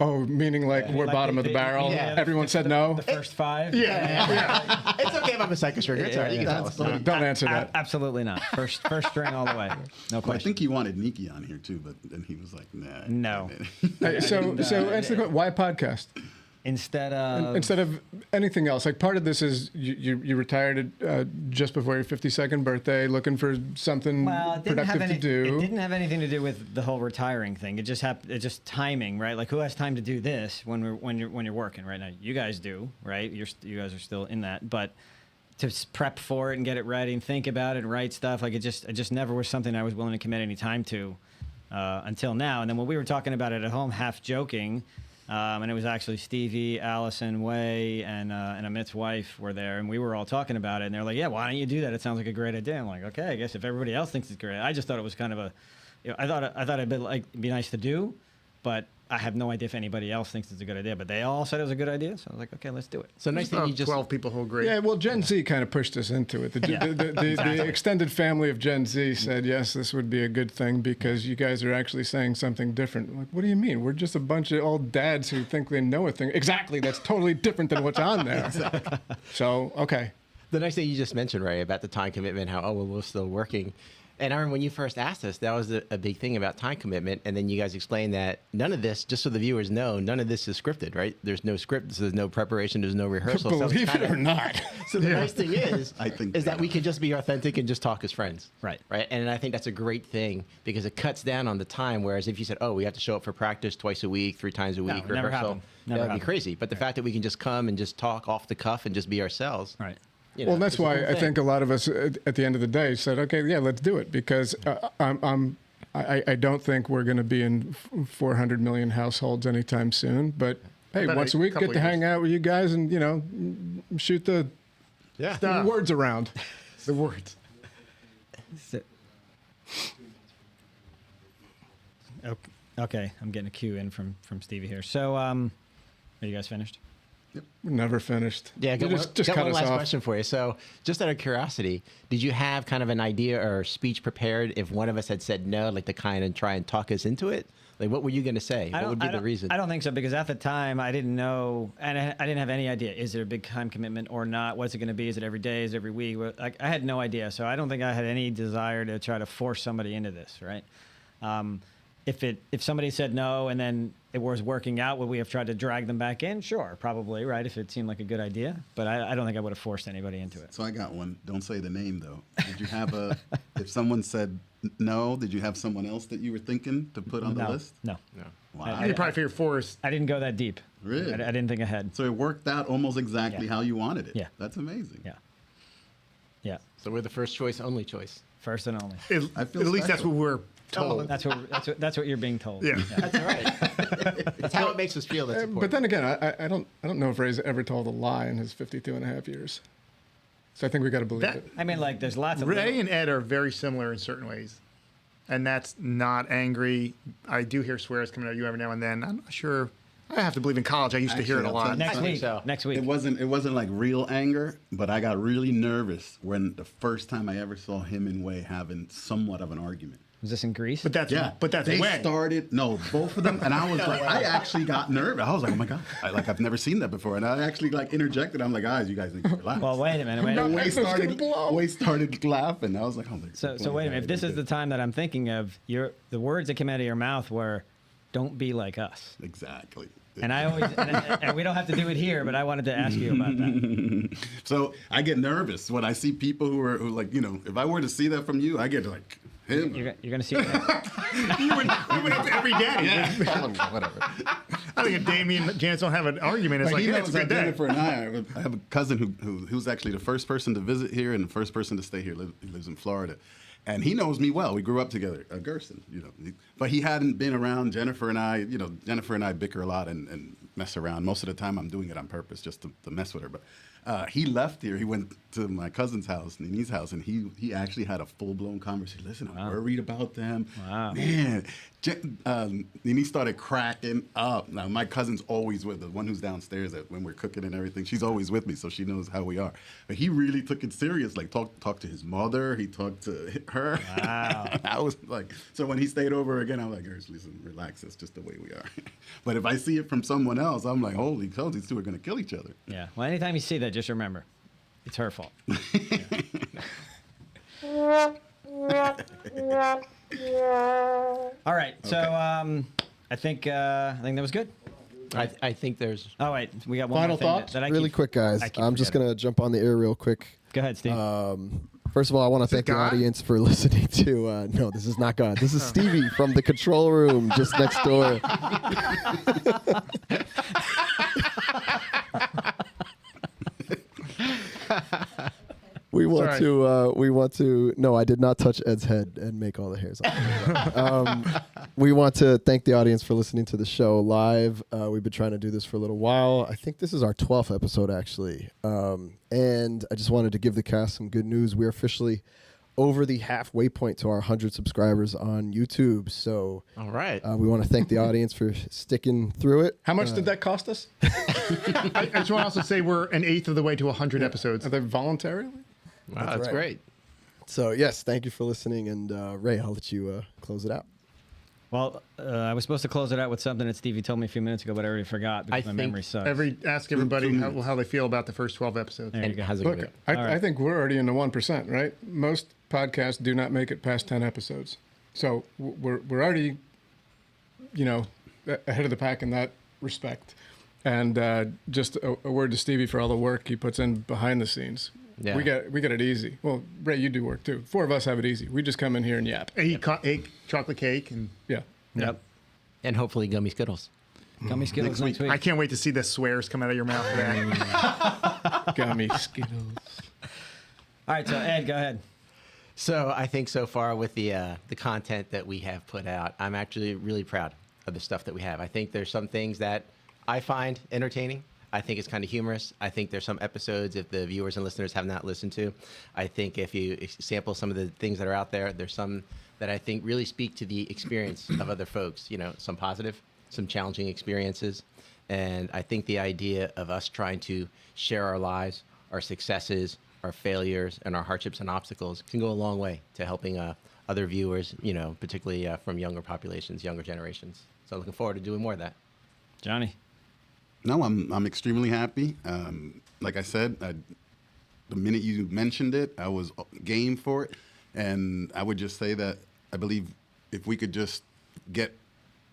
Speaker 1: Oh, meaning like we're bottom of the barrel.
Speaker 5: yeah.
Speaker 1: Everyone said no.
Speaker 2: The first five?
Speaker 3: Yeah.
Speaker 5: It's okay if I'm a psychic trigger. It's all right. You can tell us.
Speaker 1: Don't answer that.
Speaker 2: Absolutely not. First string all the way. No
Speaker 4: Well, I
Speaker 2: question.
Speaker 4: think he wanted Nikki on here too, but then he was like, nah.
Speaker 2: No.
Speaker 1: Hey, so answer the question, why podcast?
Speaker 2: Instead of
Speaker 1: Anything else. Like part of this is you retired just before your 52nd birthday, looking for something
Speaker 2: well, it didn't have
Speaker 1: productive to do.
Speaker 2: It didn't have anything to do with the whole retiring thing. It just happened. It's just timing, right? Like who has time to do this when you're working right now? You guys do, right? You guys are still in that, but to prep for it and get it ready and think about it and write stuff, like it just never was something I was willing to commit any time to until now. And then when we were talking about it at home, half joking. And it was actually Stevie, Allison, Way, and Amit's wife were there, and we were all talking about it. And they're like, "Yeah, why don't you do that? It sounds like a great idea." I'm like, "Okay, I guess if everybody else thinks it's great." I just thought it was kind of a, I thought it'd be nice to do, but I have no idea if anybody else thinks it's a good idea. But they all said it was a good idea, so I was like, "Okay, let's do it."
Speaker 5: So nice that
Speaker 3: About
Speaker 5: you just
Speaker 3: 12 people who agree.
Speaker 1: Yeah, well, Gen Z kind of pushed us into it. The extended family of Gen Z said, yes, this would be a good thing because you guys are actually saying something different. I'm like, what do you mean? We're just a bunch of old dads who think they know a thing. Exactly. That's totally different than what's on there. So, okay.
Speaker 5: the nice thing you just mentioned, Ray, about the time commitment, how, well, we're still working. And I remember when you first asked us, that was a big thing about time commitment. And then you guys explained that none of this, just so the viewers know, none of this is scripted, right? There's no script, so there's no preparation, there's no rehearsal. So it's
Speaker 1: Believe it
Speaker 5: kinda-
Speaker 1: or not.
Speaker 5: So the nice thing is,
Speaker 4: I think
Speaker 5: is that we can just be authentic and just talk as friends.
Speaker 2: Right.
Speaker 5: Right. And I think that's a great thing because it cuts down on the time. Whereas if you said, oh, we have to show up for practice twice a week, 3 times a
Speaker 2: No,
Speaker 5: week,
Speaker 2: never
Speaker 5: rehearsal,
Speaker 2: happened. Never
Speaker 5: that would be
Speaker 2: happened.
Speaker 5: crazy. But the fact that we can just come and just talk off the cuff and just be ourselves.
Speaker 2: Right.
Speaker 5: You
Speaker 1: Well,
Speaker 5: know,
Speaker 1: that's
Speaker 5: it's a cool
Speaker 1: why I
Speaker 5: thing.
Speaker 1: think a lot of us at the end of the day said, okay, yeah, let's do it because I don't think we're going to be in 400 million households anytime soon. But hey,
Speaker 3: bet
Speaker 1: once
Speaker 3: a
Speaker 1: a week,
Speaker 3: couple
Speaker 1: get to
Speaker 3: years.
Speaker 1: hang out with you guys and shoot the
Speaker 3: Stuff.
Speaker 1: words around.
Speaker 3: The words.
Speaker 2: Okay, I'm getting a cue in from Stevie here. So, are you guys finished?
Speaker 1: We're never finished.
Speaker 5: Yeah,
Speaker 1: You
Speaker 5: got
Speaker 1: just
Speaker 5: one
Speaker 1: cut us
Speaker 5: last
Speaker 1: off.
Speaker 5: question for you. So, just out of curiosity, did you have kind of an idea or speech prepared if one of us had said no, like to kind of try and talk us into it? Like, what were you going to say? What would be the reason?
Speaker 2: I don't think so because at the time I didn't know, and I didn't have any idea. Is there a big time commitment or not? What's it going to be? Is it every day? Is it every week? I had no idea, so I don't think I had any desire to try to force somebody into this. Right? If somebody said no and then it was working out, would we have tried to drag them back in? Sure, probably. Right? If it seemed like a good idea, but I don't think I would have forced anybody into it.
Speaker 4: So I got one. Don't say the name though. Did you have if someone said no, did you have someone else that you were thinking to put on the
Speaker 2: No,
Speaker 4: list?
Speaker 2: no,
Speaker 4: Wow.
Speaker 3: You probably figure Forrest.
Speaker 2: I didn't go that deep.
Speaker 4: Really?
Speaker 2: I didn't think ahead.
Speaker 4: So it worked out almost exactly
Speaker 2: Yeah.
Speaker 4: how you wanted it.
Speaker 2: Yeah.
Speaker 4: That's amazing.
Speaker 2: Yeah, yeah.
Speaker 5: So we're the first choice, only choice.
Speaker 2: First and only.
Speaker 4: I feel
Speaker 3: At least that's
Speaker 4: special.
Speaker 3: what we're told.
Speaker 2: That's what you're being told.
Speaker 3: Yeah.
Speaker 5: That's all right. That's how it makes us feel. That's important.
Speaker 1: But then again, I don't know if Ray's ever told a lie in his 52 and a half years. So I think we got to believe
Speaker 3: That-
Speaker 1: it.
Speaker 2: I mean, like, there's lots of
Speaker 3: Ray and Ed are very similar in certain ways. And that's not angry. I do hear swears coming out of you every now and then. I'm not sure. I have to believe in college. I used to hear it a
Speaker 4: Actually, I'll
Speaker 3: lot.
Speaker 4: tell
Speaker 2: next
Speaker 5: I think
Speaker 2: week.
Speaker 5: so.
Speaker 2: Next week.
Speaker 4: It wasn't like real anger, but I got really nervous when the first time I ever saw him and Way having somewhat of an argument.
Speaker 2: Was this in Greece?
Speaker 3: But that's
Speaker 4: they
Speaker 3: way.
Speaker 4: started both of them, and I was like, I actually got nervous. I was like, oh my god, I've never seen that before, and I actually like interjected. I'm like, guys, you guys need to relax.
Speaker 2: well, wait a minute. Wait a
Speaker 1: No,
Speaker 2: minute.
Speaker 4: Way started laughing. I was like, oh my.
Speaker 2: So wait a minute. If this is the time that I'm thinking of, the words that came out of your mouth were, "Don't be like us."
Speaker 4: Exactly.
Speaker 2: And I always, and we don't have to do it here, but I wanted to ask you about that.
Speaker 4: So I get nervous when I see people who like, if I were to see that from you, I get like him.
Speaker 2: You're going to see that.
Speaker 3: we went up every day.
Speaker 4: Whatever.
Speaker 3: I think if Damien and Janice don't have an argument, it's
Speaker 4: But
Speaker 3: like,
Speaker 4: he
Speaker 3: hey, it's
Speaker 4: knows
Speaker 3: a
Speaker 4: that
Speaker 3: good day.
Speaker 4: Jennifer and I have a cousin who's actually the first person to visit here and the first person to stay here. He lives in Florida. And he knows me well. We grew up together, Gerson, but he hadn't been around Jennifer and I. Jennifer and I bicker a lot, and mess around. Most of the time, I'm doing it on purpose just to mess with her. But he left here. He went to my cousin's house, Nini's house, and he actually had a full-blown conversation. Listen, I'm worried about them.
Speaker 2: Wow.
Speaker 4: Man, Nini started cracking up. Now, my cousin's always with the one who's downstairs when we're cooking and everything. She's always with me, so she knows how we are. But he really took it serious. Like, talked to his mother. He talked to her.
Speaker 2: Wow.
Speaker 4: I was like, so when he stayed over again, I'm like, listen, relax. That's just the way we are. But if I see it from someone else, I'm like, holy cow, these two are going to kill each other.
Speaker 2: Yeah. Well, anytime you see that, just remember, it's her fault. All right. So I think that was good.
Speaker 5: I think there's.
Speaker 2: Oh wait, we got one
Speaker 1: Final
Speaker 2: more thing
Speaker 1: thoughts?
Speaker 2: that I
Speaker 7: Really
Speaker 2: keep-
Speaker 7: quick, guys.
Speaker 2: I keep
Speaker 7: I'm just
Speaker 2: forgetting.
Speaker 7: going to jump on the air real quick.
Speaker 2: Go ahead, Steve.
Speaker 7: First of all, I want to thank the
Speaker 3: God?
Speaker 7: audience for listening to. No, this is not God. This is Stevie from the control room just next door. We want
Speaker 3: Sorry.
Speaker 7: to. We want to. No, I did not touch Ed's head and make all the hairs on it. We want to thank the audience for listening to the show live. We've been trying to do this for a little while. I think this is our 12th episode, actually. And I just wanted to give the cast some good news. We're officially over the halfway point to our 100 subscribers on YouTube. So
Speaker 5: All right.
Speaker 7: we want to thank the audience for sticking through it.
Speaker 1: How much did that cost us?
Speaker 3: I just want to also say we're an eighth of the way to 100 episodes.
Speaker 1: Are they voluntarily?
Speaker 5: Wow, that's
Speaker 7: right.
Speaker 5: great.
Speaker 7: So, yes, thank you for listening. And Ray, I'll let you close it out.
Speaker 2: Well, I was supposed to close it out with something that Stevie told me a few minutes ago, but I already forgot because
Speaker 5: I
Speaker 2: my
Speaker 5: think
Speaker 2: memory sucks.
Speaker 3: Ask everybody how they feel about the first 12 episodes.
Speaker 2: There you go.
Speaker 5: How's it
Speaker 1: Look,
Speaker 5: going?
Speaker 1: I
Speaker 2: All right.
Speaker 1: think we're already in the 1%, right? Most podcasts do not make it past 10 episodes. So we're already, ahead of the pack in that respect. And just a word to Stevie for all the work he puts in behind the scenes.
Speaker 5: Yeah.
Speaker 1: We get it easy. Well, Ray, you do work too. 4 of us have it easy. We just come in here and yap.
Speaker 3: Eat chocolate cake, and
Speaker 1: Yeah.
Speaker 2: Yep.
Speaker 5: And hopefully gummy Skittles.
Speaker 2: Gummy Skittles next week.
Speaker 3: I can't wait to see the swears come out of your mouth for that.
Speaker 1: Gummy Skittles.
Speaker 2: All right, so Ed, go ahead.
Speaker 5: So I think so far with the content that we have put out, I'm actually really proud of the stuff that we have. I think there's some things that I find entertaining. I think it's kind of humorous. I think there's some episodes, if the viewers and listeners have not listened to, I think if you sample some of the things that are out there, there's some that I think really speak to the experience of other folks, some positive, some challenging experiences. And I think the idea of us trying to share our lives, our successes, our failures, and our hardships and obstacles can go a long way to helping other viewers, particularly from younger populations, younger generations. So looking forward to doing more of that.
Speaker 2: Johnny.
Speaker 4: No, I'm extremely happy. Like I said, the minute you mentioned it, I was game for it. And I would just say that I believe if we could just get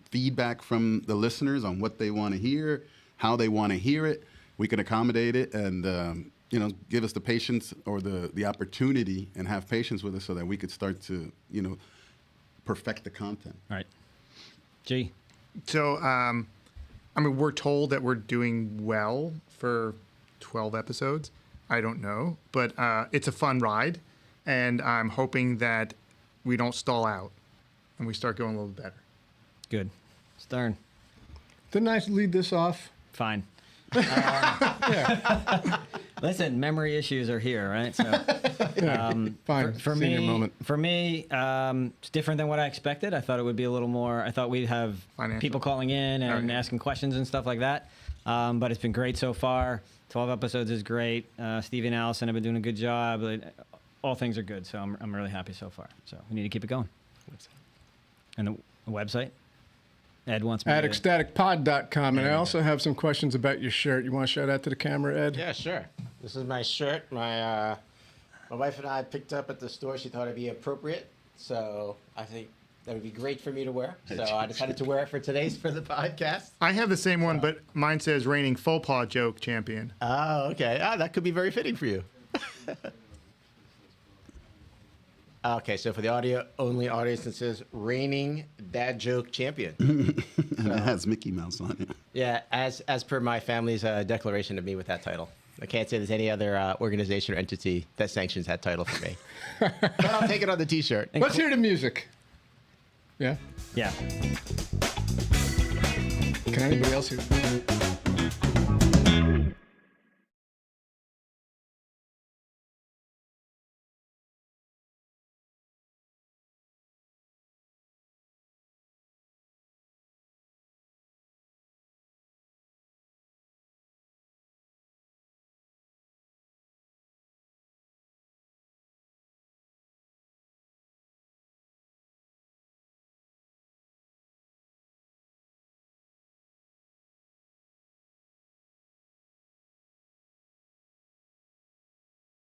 Speaker 4: feedback from the listeners on what they want to hear, how they want to hear it, we can accommodate it and, give us the patience or the opportunity and have patience with us so that we could start to, perfect the content.
Speaker 2: All right. G.
Speaker 3: So, we're told that we're doing well for 12 episodes. I don't know, but it's a fun ride, and I'm hoping that we don't stall out and we start going a little better.
Speaker 2: Good. Stern.
Speaker 1: Didn't I lead this off?
Speaker 2: Fine.
Speaker 1: Yeah.
Speaker 2: Listen, memory issues are here, right? So
Speaker 1: Fine.
Speaker 2: for
Speaker 1: Senior
Speaker 2: me,
Speaker 1: moment.
Speaker 2: it's different than what I expected. I thought it would be a little more. I thought we'd have
Speaker 3: Financial.
Speaker 2: people calling in and
Speaker 3: yeah.
Speaker 2: asking questions and stuff like that. But it's been great so far. 12 episodes is great. Stevie and Allison have been doing a good job. All things are good, so I'm really happy so far. So we need to keep it going. And the website? Ed wants me
Speaker 1: At
Speaker 2: to...
Speaker 1: ecstaticpod.com. And I also have some questions about your shirt. You want to show that to the camera, Ed?
Speaker 5: Yeah, sure. This is my shirt. My wife and I picked up at the store. She thought it'd be appropriate, so I think that would be great for me to wear. So I decided to wear it for the podcast.
Speaker 3: I have the same one, but mine says reigning faux pas joke champion.
Speaker 5: Oh, okay. That could be very fitting for you. Okay, so for the audio-only audience, it says reigning dad joke champion.
Speaker 4: And it has Mickey Mouse on it.
Speaker 5: Yeah, as per my family's declaration of me with that title. I can't say there's any other organization or entity that sanctions that title for me. But I'll take it on the T-shirt.
Speaker 1: Let's hear the music. Yeah?
Speaker 2: Yeah.
Speaker 1: Can anybody else hear?